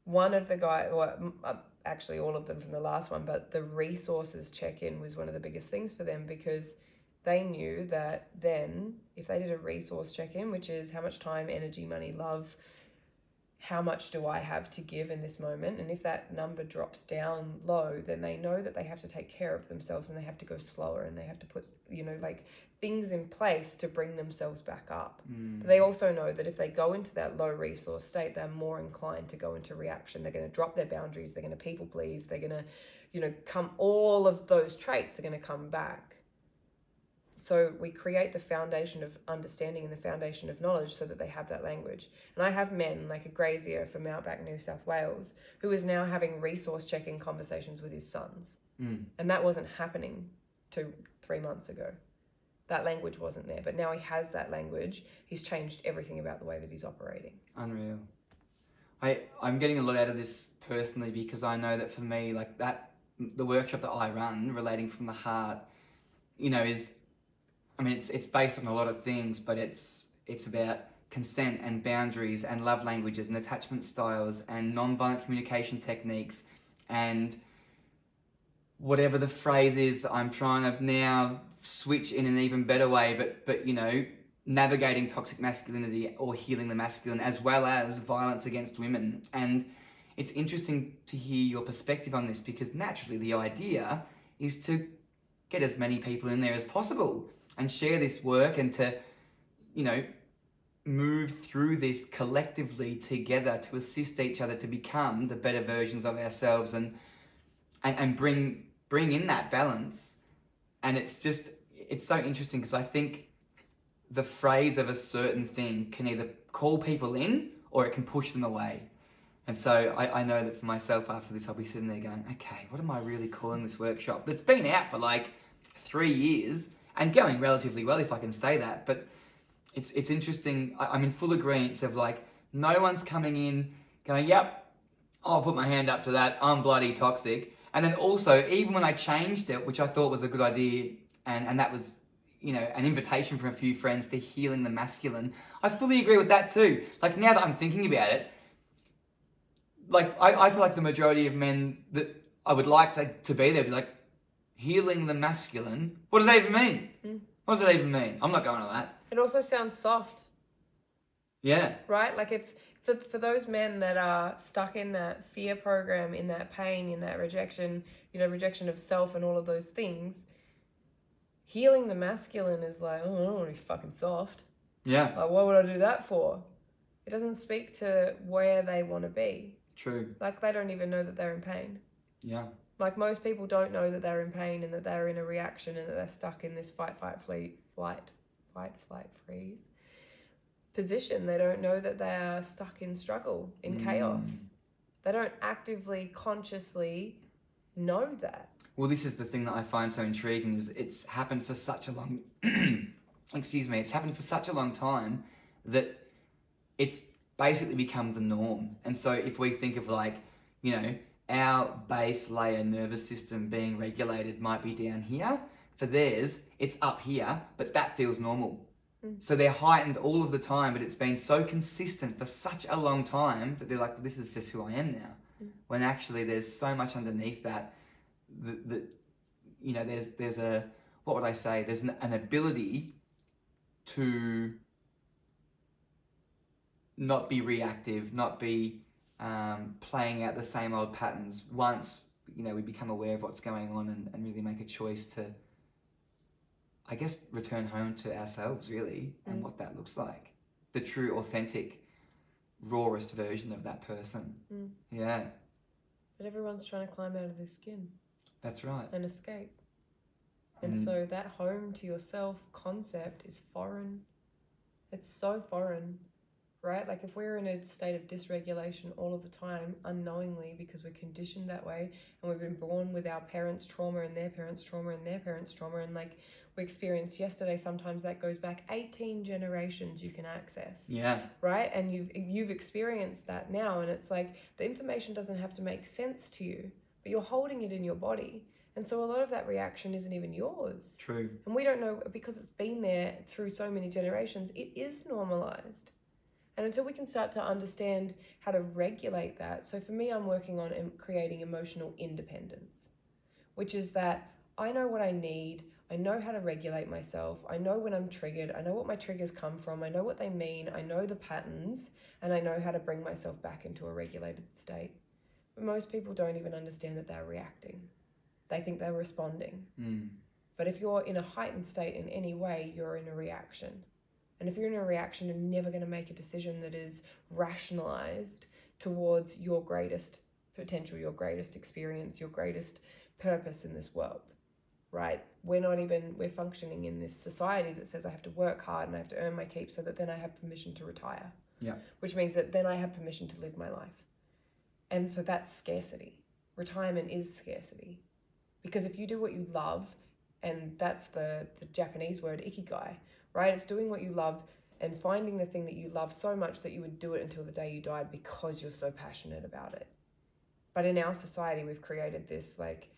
one of the guys, well, actually all of them from the last one, but the resources check-in was one of the biggest things for them, because they knew that then if they did a resource check-in, which is how much time, energy, money, love, how much do I have to give in this moment? And if that number drops down low, then they know that they have to take care of themselves, and they have to go slower, and they have to put, you know, like things in place to bring themselves back up. But they also know that if they go into that low resource state, they're more inclined to go into reaction. They're going to drop their boundaries. They're going to people please. They're going to, you know, all of those traits are going to come back. So we create the foundation of understanding and the foundation of knowledge so that they have that language. And I have men like a grazier from Outback New South Wales who is now having resource checking conversations with his sons. And that wasn't happening 2-3 months ago. That language wasn't there, but now he has that language. He's changed everything about the way that he's operating. Unreal. I'm getting a lot out of this personally, because I know that for me, like that, the workshop that I run, Relating from the Heart, you know, is, I mean, it's based on a lot of things, but it's about consent and boundaries and love languages and attachment styles and non-violent communication techniques and whatever the phrase is that I'm trying to now switch in an even better way, but you know, navigating toxic masculinity or healing the masculine, as well as violence against women. And it's interesting to hear your perspective on this, because naturally the idea is to get as many people in there as possible and share this work, and to, you know, move through this collectively together to assist each other to become the better versions of ourselves and bring in that balance. And it's so interesting, because I think the phrase of a certain thing can either call people in or it can push them away. And so I know that for myself, after this, I'll be sitting there going, okay, what am I really calling this workshop? That's been out for like 3 years and going relatively well, if I can say that. But it's interesting. I'm in full agreement of like, no one's coming in going, yep, I'll put my hand up to that, I'm bloody toxic. And then also, even when I changed it, which I thought was a good idea, and that was, you know, an invitation from a few friends to healing the masculine, I fully agree with that too. Like, now that I'm thinking about it, like, I feel like the majority of men that I would like to be there be like, healing the masculine? What does that even mean? What does that even mean? I'm not going to that. It also sounds soft. Yeah. Right? Like it's for those men that are stuck in that fear program, in that pain, in that rejection, rejection of self and all of those things, healing the masculine is like, oh, I don't want to be fucking soft. Yeah. Like, what would I do that for? It doesn't speak to where they want to be. True. Like, they don't even know that they're in pain. Yeah. Like, most people don't know that they're in pain and that they're in a reaction and that they're stuck in this fight, flight, freeze position. They don't know that they are stuck in struggle, in chaos. They don't actively, consciously know that. Well, this is the thing that I find so intriguing is it's happened for such a long, it's happened for such a long time that it's basically become the norm. And so if we think of our base layer nervous system being regulated might be down here, for theirs, it's up here, but that feels normal. So they're heightened all of the time, but it's been so consistent for such a long time that they're like, well, this is just who I am now. When actually there's so much underneath that there's a, what would I say? There's an ability to not be reactive, not be playing out the same old patterns once, we become aware of what's going on and really make a choice to, I guess, return home to ourselves, really, and what that looks like. The true, authentic, rawest version of that person. Yeah. But everyone's trying to climb out of their skin. That's right. And escape. And so that home to yourself concept is foreign. It's so foreign, right? Like if we're in a state of dysregulation all of the time, unknowingly, because we're conditioned that way, and we've been born with our parents' trauma and their parents' trauma and their parents' trauma, and like we experienced yesterday, sometimes that goes back 18 generations you can access. Yeah. Right? And you've experienced that now, and it's like the information doesn't have to make sense to you, but you're holding it in your body. And so a lot of that reaction isn't even yours. True. And we don't know, because it's been there through so many generations, it is normalized. And until we can start to understand how to regulate that. So for me, I'm working on creating emotional independence, which is that I know what I need. I know how to regulate myself. I know when I'm triggered. I know what my triggers come from. I know what they mean. I know the patterns, and I know how to bring myself back into a regulated state. But most people don't even understand that they're reacting. They think they're responding. But if you're in a heightened state in any way, you're in a reaction. And if you're in a reaction, you're never going to make a decision that is rationalized towards your greatest potential, your greatest experience, your greatest purpose in this world, right? We're functioning in this society that says I have to work hard and I have to earn my keep so that then I have permission to retire. Yeah. Which means that then I have permission to live my life. And so that's scarcity. Retirement is scarcity. Because if you do what you love, and that's the Japanese word ikigai, right? It's doing what you love and finding the thing that you love so much that you would do it until the day you died because you're so passionate about it. But in our society, we've created this like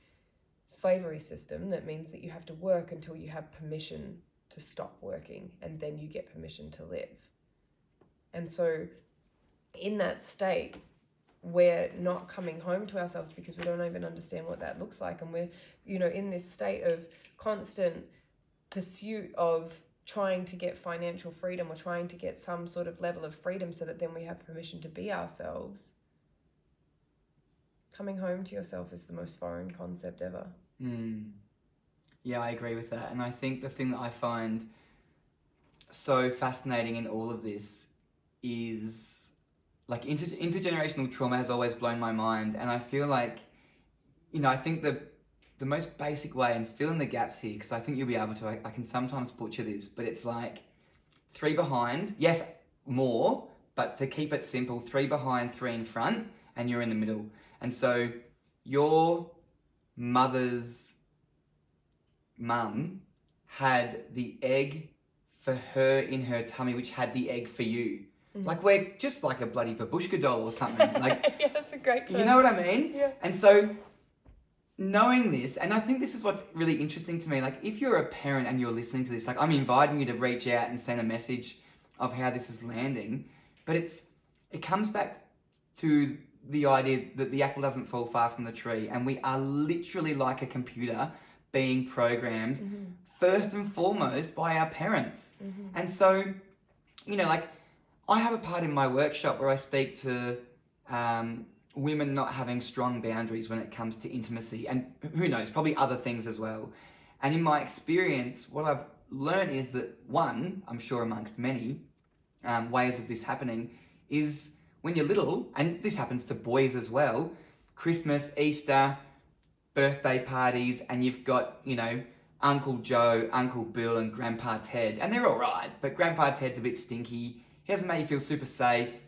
slavery system that means that you have to work until you have permission to stop working, and then you get permission to live. And so in that state, we're not coming home to ourselves because we don't even understand what that looks like. And we're, in this state of constant pursuit of trying to get financial freedom or trying to get some sort of level of freedom so that then we have permission to be ourselves. Coming home to yourself is the most foreign concept ever. Yeah, I agree with that. And I think the thing that I find so fascinating in all of this is like intergenerational trauma has always blown my mind. And I feel like, I think the most basic way, and fill in the gaps here, because I think you'll be able to, I can sometimes butcher this, but it's like 3 behind, yes, more, but to keep it simple, 3 behind, 3 in front, and you're in the middle. And so your mother's mum had the egg for her in her tummy, which had the egg for you. Like we're just like a bloody babushka doll or something. Like, yeah, that's a great term. You know what I mean? Yeah. And so knowing this, and I think this is what's really interesting to me, like if you're a parent and you're listening to this, like I'm inviting you to reach out and send a message of how this is landing, but it comes back to the idea that the apple doesn't fall far from the tree, and we are literally like a computer being programmed first and foremost by our parents. And so, you know, like I have a part in my workshop where I speak to women not having strong boundaries when it comes to intimacy, and who knows, probably other things as well. And in my experience, what I've learned is that one, I'm sure amongst many ways of this happening, is when you're little, and this happens to boys as well, Christmas, Easter, birthday parties, and you've got, you know, Uncle Joe, Uncle Bill, and Grandpa Ted, and they're all right, but Grandpa Ted's a bit stinky. He doesn't make you feel super safe,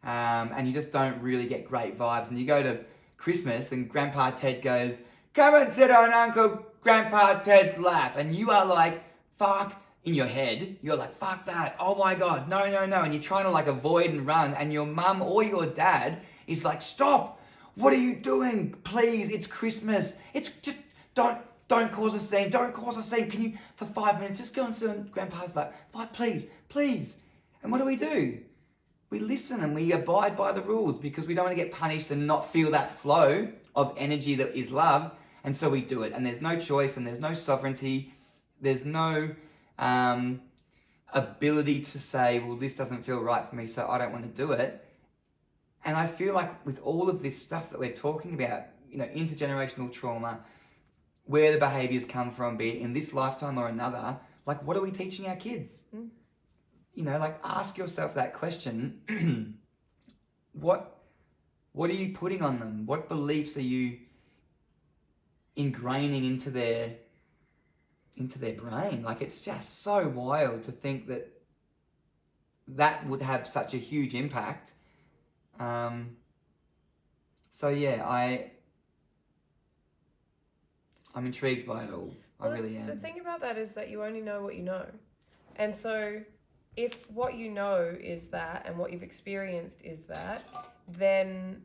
and you just don't really get great vibes. And you go to Christmas, and Grandpa Ted goes, "Come and sit on Uncle Grandpa Ted's lap," and you are like, "Fuck." In your head, you're like, "Fuck that, oh my God, no," and you're trying to like avoid and run, and your mum or your dad is like, "Stop, what are you doing? Please, it's Christmas, it's just, don't cause a scene, can you, for 5 minutes, just go and sit on Grandpa's lap, please. And what do? We listen and we abide by the rules because we don't want to get punished and not feel that flow of energy that is love, and so we do it, and there's no choice, and there's no sovereignty, there's no ability to say, well, this doesn't feel right for me, so I don't want to do it. And I feel like with all of this stuff that we're talking about, you know, intergenerational trauma, where the behaviors come from, be it in this lifetime or another, like, what are we teaching our kids? You know, like, ask yourself that question. What are you putting on them? What beliefs are you ingraining into their brain? Like, it's just so wild to think that would have such a huge impact. So yeah, I'm intrigued by it all. Well, I really am. The thing about that is that you only know what you know. And so if what you know is that, and what you've experienced is that, then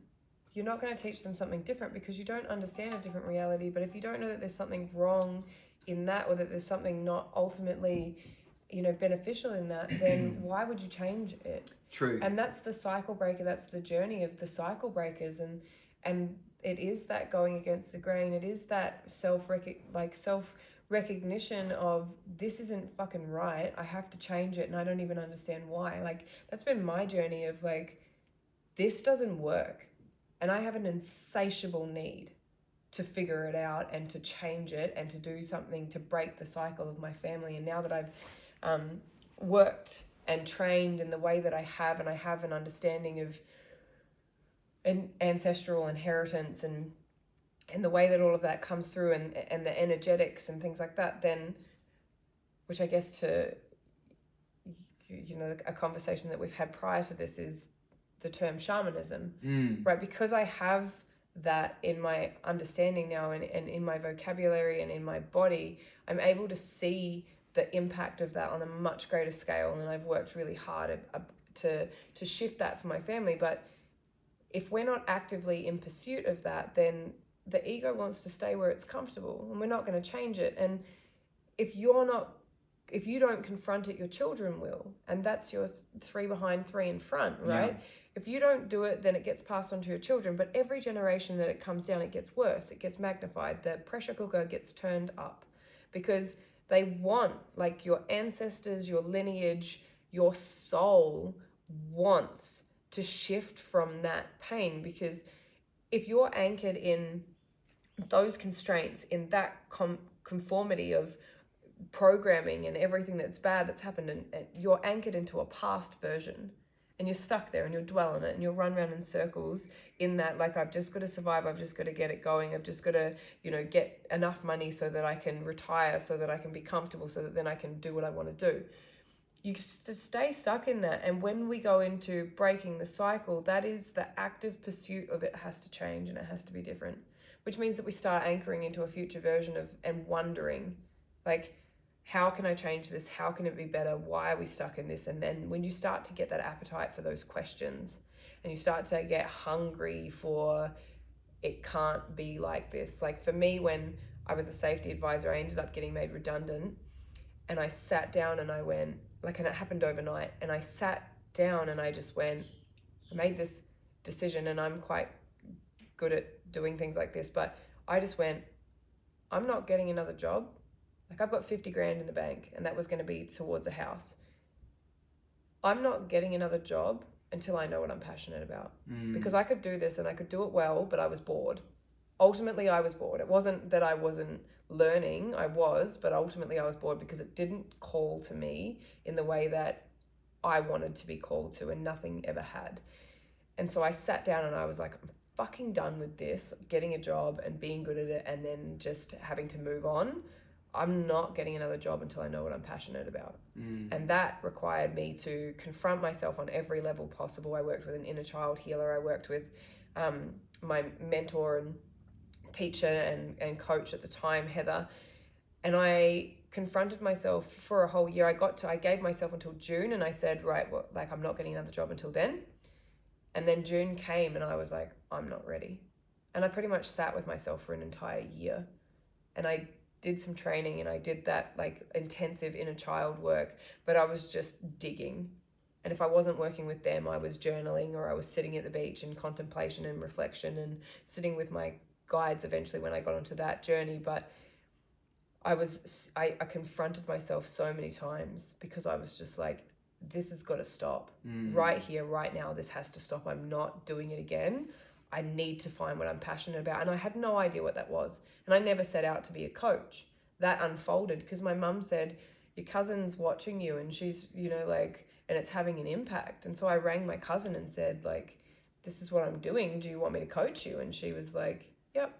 you're not going to teach them something different because you don't understand a different reality. But if you don't know that there's something wrong in that, or that there's something not ultimately, you know, beneficial in that, then why would you change it? True. And that's the cycle breaker. That's the journey of the cycle breakers, and it is that going against the grain. It is that self recognition of, this isn't fucking right. I have to change it, and I don't even understand why. Like, that's been my journey of like, this doesn't work, and I have an insatiable need to figure it out and to change it and to do something to break the cycle of my family. And now that I've worked and trained in the way that I have, and I have an understanding of an ancestral inheritance and the way that all of that comes through, and the energetics and things like that, then, which I guess, to, you know, a conversation that we've had prior to this is the term shamanism, right? Because I have that in my understanding now, and in my vocabulary and in my body, I'm able to see the impact of that on a much greater scale, and I've worked really hard to shift that for my family. But if we're not actively in pursuit of that, then the ego wants to stay where it's comfortable, and we're not going to change it. And if you don't confront it, your children will, and that's your 3 behind, 3 in front, right? Yeah. If you don't do it, then it gets passed on to your children. But every generation that it comes down, it gets worse. It gets magnified. The pressure cooker gets turned up because they want, like, your ancestors, your lineage, your soul wants to shift from that pain. Because if you're anchored in those constraints, in that conformity of programming and everything that's bad that's happened, and you're anchored into a past version, and you're stuck there, and you'll dwell on it, and you'll run around in circles in that, like, I've just got to survive, I've just got to get it going, I've just got to, you know, get enough money so that I can retire, so that I can be comfortable, so that then I can do what I want to do. You stay stuck in that. And when we go into breaking the cycle, that is the active pursuit of it has to change, and it has to be different, which means that we start anchoring into a future version of, and wondering, like, how can I change this? How can it be better? Why are we stuck in this? And then when you start to get that appetite for those questions, and you start to get hungry for, it can't be like this. Like, for me, when I was a safety advisor, I ended up getting made redundant, and I sat down and I went, like, and it happened overnight, and I sat down and I just went, I made this decision, and I'm quite good at doing things like this, but I just went, I'm not getting another job. Like, I've got 50 grand in the bank, and that was going to be towards a house. I'm not getting another job until I know what I'm passionate about. Because I could do this and I could do it well, but I was bored. Ultimately, I was bored. It wasn't that I wasn't learning, I was, but ultimately I was bored because it didn't call to me in the way that I wanted to be called to, and nothing ever had. And so I sat down and I was like, I'm fucking done with this, getting a job and being good at it and then just having to move on. I'm not getting another job until I know what I'm passionate about. And that required me to confront myself on every level possible. I worked with an inner child healer. I worked with my mentor and teacher and coach at the time, Heather. And I confronted myself for a whole year. I gave myself until June, and I said, right, well, like, I'm not getting another job until then. And then June came and I was like, I'm not ready. And I pretty much sat with myself for an entire year. And I did some training and I did that like intensive inner child work, but I was just digging. And if I wasn't working with them, I was journaling, or I was sitting at the beach in contemplation and reflection and sitting with my guides eventually when I got onto that journey. But I confronted myself so many times because I was just like, this has got to stop right here, right now. This has to stop. I'm not doing it again. I need to find what I'm passionate about. And I had no idea what that was. And I never set out to be a coach. That unfolded because my mum said, your cousin's watching you and she's, you know, like, and it's having an impact. And so I rang my cousin and said, like, this is what I'm doing. Do you want me to coach you? And she was like, yep.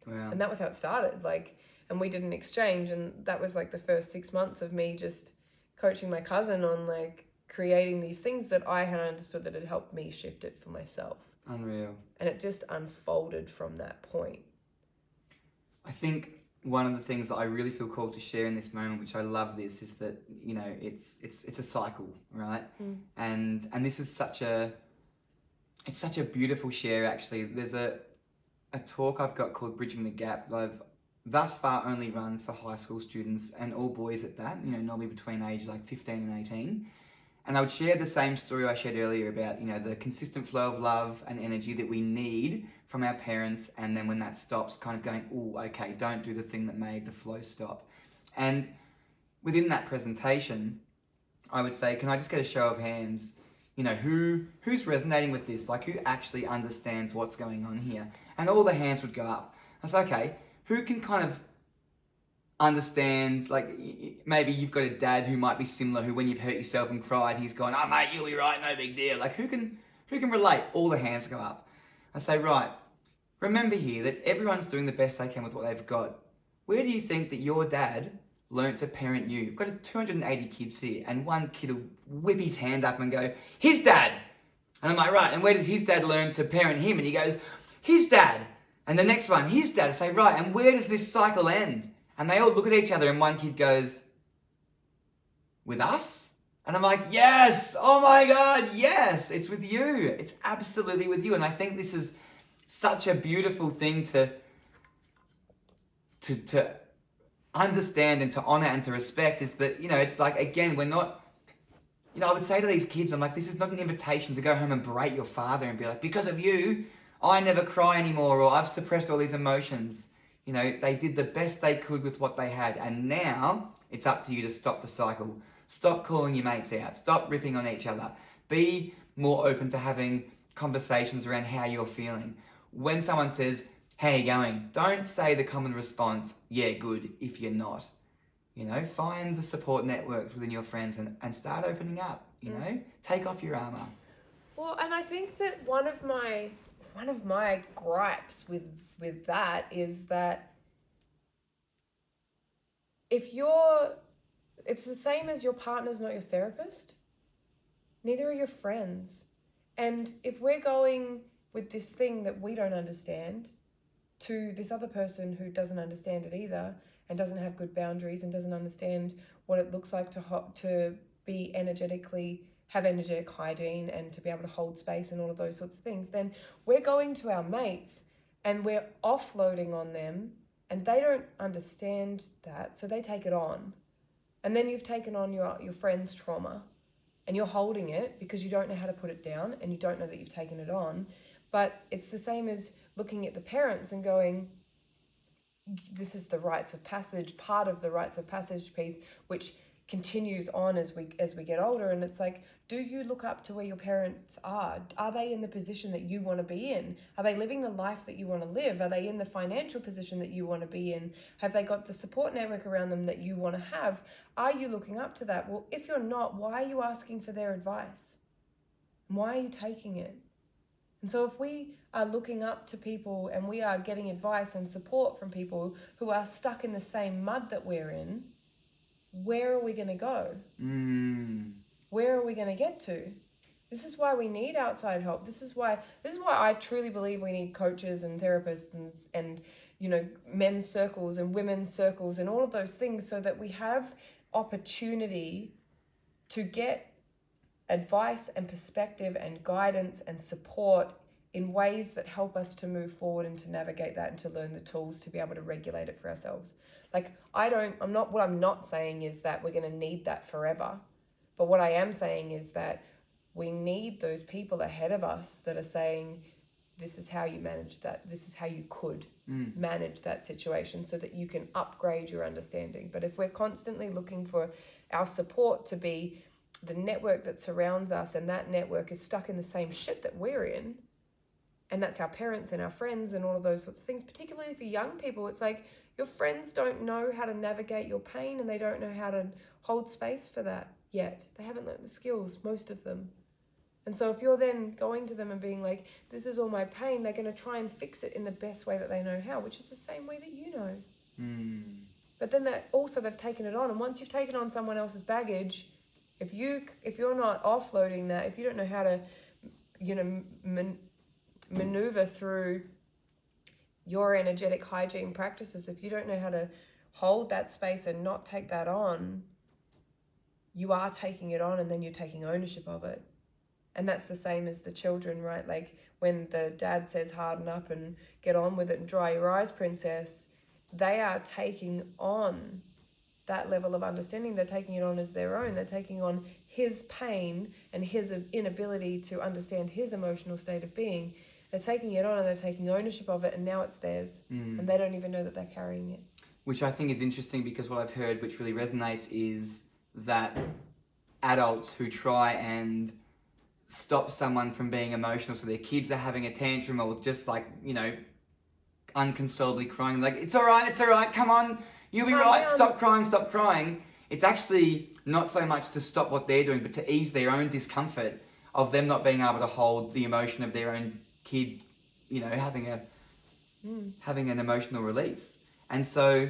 Wow. And that was how it started. Like, and we did an exchange, and that was like the first 6 months of me just coaching my cousin on like creating these things that I had understood that had helped me shift it for myself. Unreal. And it just unfolded from that point. I think one of the things that I really feel called to share in this moment, which I love this, is that, you know, it's a cycle, right? And this is such a beautiful share, actually. There's a talk I've got called Bridging the Gap that I've thus far only run for high school students, and all boys at that, you know, normally between age like 15 and 18. And I would share the same story I shared earlier about, you know, the consistent flow of love and energy that we need from our parents. And then when that stops, kind of going, oh, okay, don't do the thing that made the flow stop. And within that presentation, I would say, can I just get a show of hands? You know, who's resonating with this? Like, who actually understands what's going on here? And all the hands would go up. I was like, okay, who can kind of understand, like, maybe you've got a dad who might be similar, who when you've hurt yourself and cried, he's gone, oh mate, you'll be right, no big deal. Like, who can relate? All the hands go up. I say, right, remember here that everyone's doing the best they can with what they've got. Where do you think that your dad learnt to parent you? You've got 280 kids here, and one kid will whip his hand up and go, his dad. And I'm like, right, and where did his dad learn to parent him? And he goes, his dad. And the next one, his dad. I say, right, and where does this cycle end? And they all look at each other and one kid goes, with us? And I'm like, yes, oh my God, yes, it's with you. It's absolutely with you. And I think this is such a beautiful thing to understand and to honor and to respect, is that, you know, it's like, again, we're not, you know, I would say to these kids, I'm like, this is not an invitation to go home and berate your father and be like, because of you, I never cry anymore, or I've suppressed all these emotions. You know, they did the best they could with what they had. And now it's up to you to stop the cycle. Stop calling your mates out. Stop ripping on each other. Be more open to having conversations around how you're feeling. When someone says, how you going? Don't say the common response, yeah, good, if you're not. You know, find the support networks within your friends and start opening up, you know? Take off your armor. Well, and I think that one of my gripes with that is that it's the same as your partner's not your therapist, neither are your friends. And if we're going with this thing that we don't understand to this other person who doesn't understand it either, and doesn't have good boundaries and doesn't understand what it looks like to be have energetic hygiene and to be able to hold space and all of those sorts of things, then we're going to our mates and we're offloading on them, and they don't understand that, so they take it on. And then you've taken on your friend's trauma and you're holding it because you don't know how to put it down and you don't know that you've taken it on. But it's the same as looking at the parents and going, this is the rites of passage, part of the rites of passage piece, which continues on as we get older. And it's like, do you look up to where your parents are? Are they in the position that you want to be in? Are they living the life that you want to live? Are they in the financial position that you want to be in? Have they got the support network around them that you want to have? Are you looking up to that? Well, if you're not, why are you asking for their advice? Why are you taking it? And so if we are looking up to people and we are getting advice and support from people who are stuck in the same mud that we're in, where are we going to go? Where are we going to get to? This is why we need outside help. This is why I truly believe we need coaches and therapists and men's circles and women's circles and all of those things, so that we have opportunity to get advice and perspective and guidance and support in ways that help us to move forward and to navigate that and to learn the tools to be able to regulate it for ourselves. What I'm not saying is that we're going to need that forever. But what I am saying is that we need those people ahead of us that are saying, this is how you manage that. This is how you could manage that situation, so that you can upgrade your understanding. But if we're constantly looking for our support to be the network that surrounds us, and that network is stuck in the same shit that we're in, and that's our parents and our friends and all of those sorts of things, particularly for young people, it's like your friends don't know how to navigate your pain, and they don't know how to hold space for that yet. They haven't learned the skills, most of them. And so if you're then going to them and being like, this is all my pain, they're going to try and fix it in the best way that they know how, which is the same way that you know. But then they've taken it on. And once you've taken on someone else's baggage, if you're not offloading that, if you don't know how to, maneuver through your energetic hygiene practices, if you don't know how to hold that space and not take that on, you are taking it on, and then you're taking ownership of it. And that's the same as the children, right? Like when the dad says harden up and get on with it and dry your eyes, princess, they are taking on that level of understanding. They're taking it on as their own. They're taking on his pain and his inability to understand his emotional state of being. They're taking it on and they're taking ownership of it, and now it's theirs. And they don't even know that they're carrying it. Which I think is interesting, because what I've heard, which really resonates, is that adults who try and stop someone from being emotional, so their kids are having a tantrum or just unconsolably crying, like, it's all right, come on, you'll be right, stop crying. It's actually not so much to stop what they're doing, but to ease their own discomfort of them not being able to hold the emotion of their own kid, having an emotional release. And so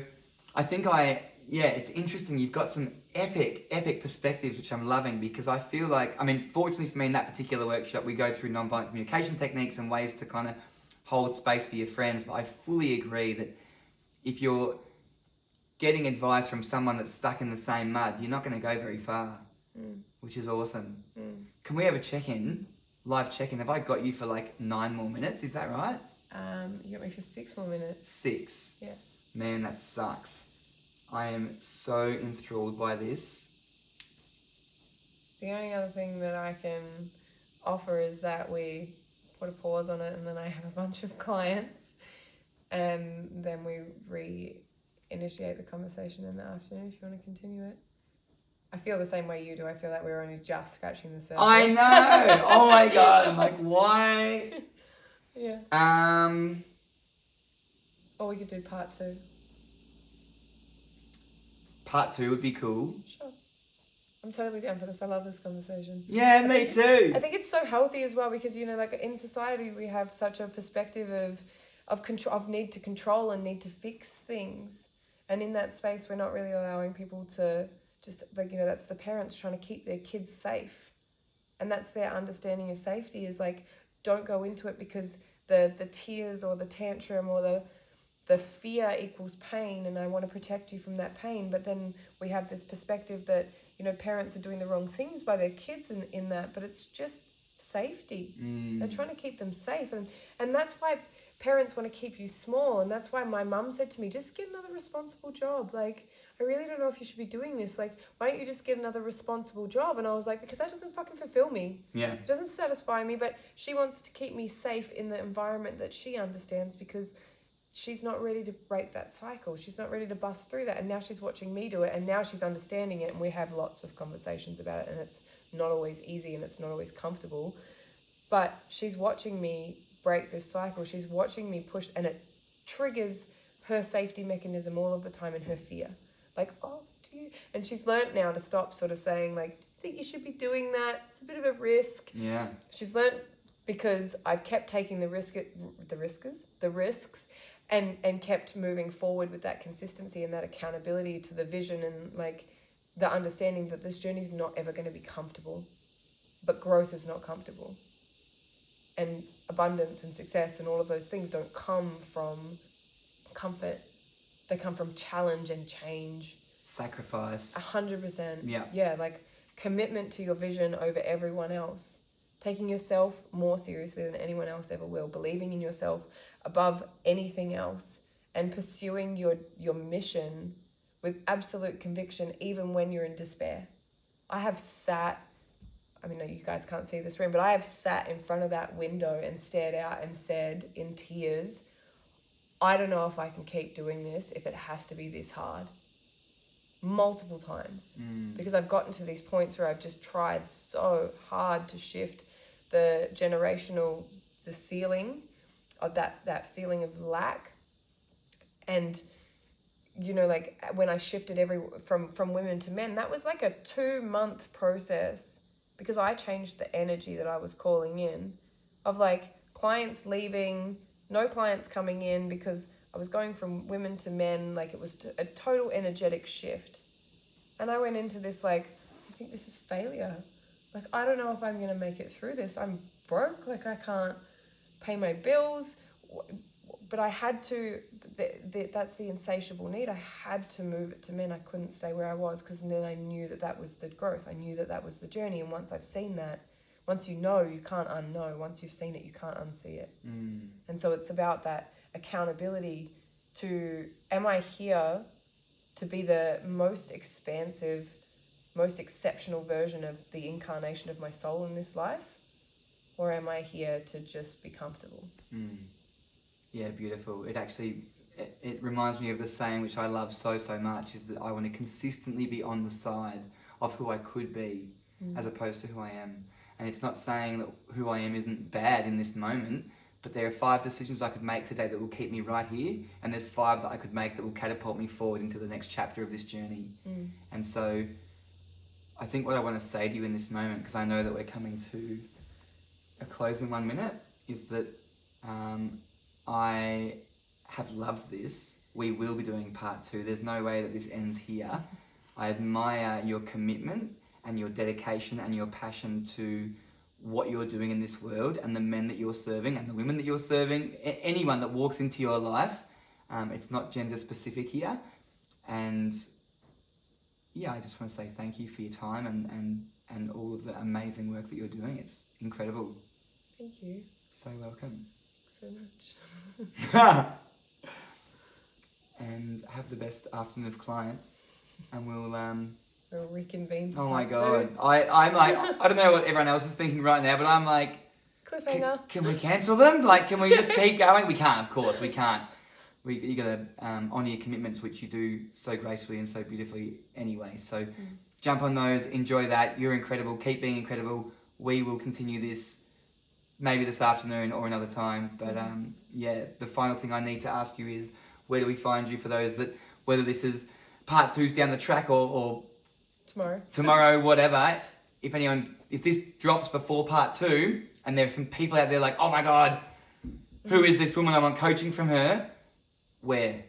I think it's interesting. You've got some epic perspectives, which I'm loving, because I feel like, fortunately for me, in that particular workshop, we go through nonviolent communication techniques and ways to kind of hold space for your friends. But I fully agree that if you're getting advice from someone that's stuck in the same mud, you're not going to go very far, which is awesome. Can we have a live check-in? Have I got you for 9 more minutes? Is that right? You got me for 6 more minutes. 6? Yeah. Man, that sucks. I am so enthralled by this. The only other thing that I can offer is that we put a pause on it, and then I have a bunch of clients, and then we re-initiate the conversation in the afternoon if you want to continue it. I feel the same way you do. I feel like we're only just scratching the surface. I know! Oh my God, I'm like, why? Yeah. Or we could do part 2. Part 2 would be cool. Sure. I'm totally down for this. I love this conversation. Yeah, me too. I think it's so healthy as well, because, in society we have such a perspective of control, of need to control and need to fix things. And in that space, we're not really allowing people to just, that's the parents trying to keep their kids safe. And that's their understanding of safety, is don't go into it, because the tears or the tantrum or the fear equals pain, and I want to protect you from that pain. But then we have this perspective that, parents are doing the wrong things by their kids in that, but it's just safety. They're trying to keep them safe. And that's why parents want to keep you small. And that's why my mum said to me, just get another responsible job. I really don't know if you should be doing this. Why don't you just get another responsible job? And I was like, because that doesn't fucking fulfill me. Yeah. It doesn't satisfy me, but she wants to keep me safe in the environment that she understands, because she's not ready to break that cycle. She's not ready to bust through that. And now she's watching me do it, and now she's understanding it, and we have lots of conversations about it, and it's not always easy and it's not always comfortable. But she's watching me break this cycle. She's watching me push, and it triggers her safety mechanism all of the time and her fear. Like, oh, do you? And she's learnt now to stop sort of saying, like, do you think you should be doing that? It's a bit of a risk. Yeah. She's learnt because I've kept taking the risks and kept moving forward with that consistency and that accountability to the vision, and like the understanding that this journey is not ever going to be comfortable, but growth is not comfortable. And abundance and success and all of those things don't come from comfort. They come from challenge and change. Sacrifice. 100%. Yeah. Yeah, like commitment to your vision over everyone else. Taking yourself more seriously than anyone else ever will. Believing in yourself above anything else. And pursuing your mission with absolute conviction, even when you're in despair. I have sat, I mean, no, you guys can't see this room, but I have sat in front of that window and stared out and said in tears, I don't know if I can keep doing this if it has to be this hard. Multiple times. Because I've gotten to these points where I've just tried so hard to shift the ceiling of that ceiling of lack. And, you know, like when I shifted from women to men, that was like a 2-month process, because I changed the energy that I was calling in of like clients leaving, no clients coming in, because I was going from women to men. Like it was a total energetic shift. And I went into this like, I think this is failure. Like, I don't know if I'm going to make it through this. I'm broke. Like I can't pay my bills. But I had to, that's the insatiable need. I had to move it to men. I couldn't stay where I was, because then I knew that was the growth. I knew that was the journey. And once I've seen that, once you know, you can't unknow. Once you've seen it, you can't unsee it. And so it's about that accountability to, am I here to be the most expansive, most exceptional version of the incarnation of my soul in this life? Or am I here to just be comfortable? Yeah, beautiful. It reminds me of the saying, which I love so much, is that I want to consistently be on the side of who I could be as opposed to who I am. And it's not saying that who I am isn't bad in this moment, but there are 5 decisions I could make today that will keep me right here, and there's 5 that I could make that will catapult me forward into the next chapter of this journey. And so I think what I want to say to you in this moment, because I know that we're coming to a close in 1 minute, is that I have loved this. We will be doing part 2. There's no way that this ends here. I admire your commitment and your dedication and your passion to what you're doing in this world, and the men that you're serving and the women that you're serving, anyone that walks into your life. It's not gender specific here. And yeah, I just want to say thank you for your time and all of the amazing work that you're doing. It's incredible. Thank you. So welcome. So much. And have the best afternoon of clients, and we'll reconvene. Oh my god, I'm like, I don't know what everyone else is thinking right now, but I'm like, cliffhanger. Can we cancel them? Like, can we just keep going? We can't, of course, we can't. You gotta honour your commitments, which you do so gracefully and so beautifully anyway. So jump on those, enjoy that. You're incredible. Keep being incredible. We will continue this maybe this afternoon or another time. But yeah, the final thing I need to ask you is, where do we find you for those that, whether this is part 2's down the track or tomorrow, whatever. If this drops before part 2 and there's some people out there like, oh my God, who is this woman? I want coaching from her. Where?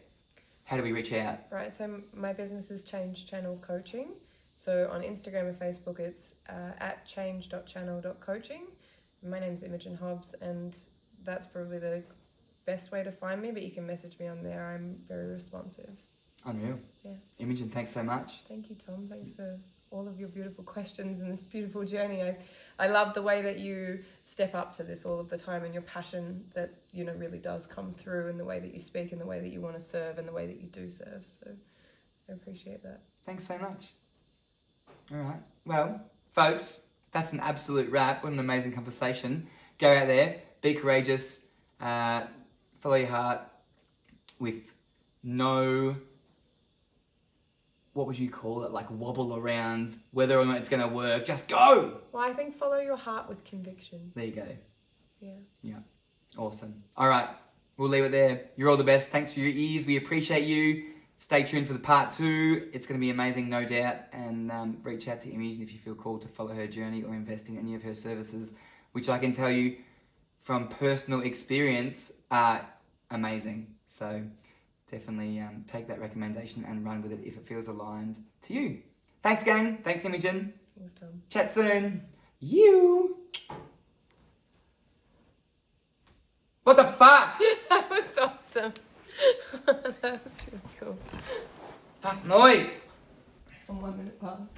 How do we reach out? Right, so my business is Change Channel Coaching. So on Instagram and Facebook, it's at change.channel.coaching. My name's Imogen Hobbs, and that's probably the best way to find me, but you can message me on there. I'm very responsive. Unreal. Yeah. Imogen, thanks so much. Thank you, Tom. Thanks for all of your beautiful questions and this beautiful journey. I love the way that you step up to this all of the time, and your passion that, you know, really does come through in the way that you speak and the way that you want to serve and the way that you do serve. So I appreciate that. Thanks so much. All right. Well, folks, that's an absolute wrap. What an amazing conversation. Go out there, be courageous, follow your heart, with no, what would you call it, like wobble around whether or not it's going to work. Just go. Well, I think follow your heart with conviction. There you go. Yeah. Awesome. All right, we'll leave it there. You're all the best. Thanks for your ears. We appreciate you. Stay tuned for the part 2. It's going to be amazing, no doubt. And reach out to Imogen if you feel called to follow her journey or invest in any of her services, which I can tell you from personal experience are amazing. So definitely take that recommendation and run with it if it feels aligned to you. Thanks, gang. Thanks, Imogen. Thanks, Tom. Chat soon. You. What the fuck? That was awesome. That was really cool. Fuck, Noi. I'm 1 minute past.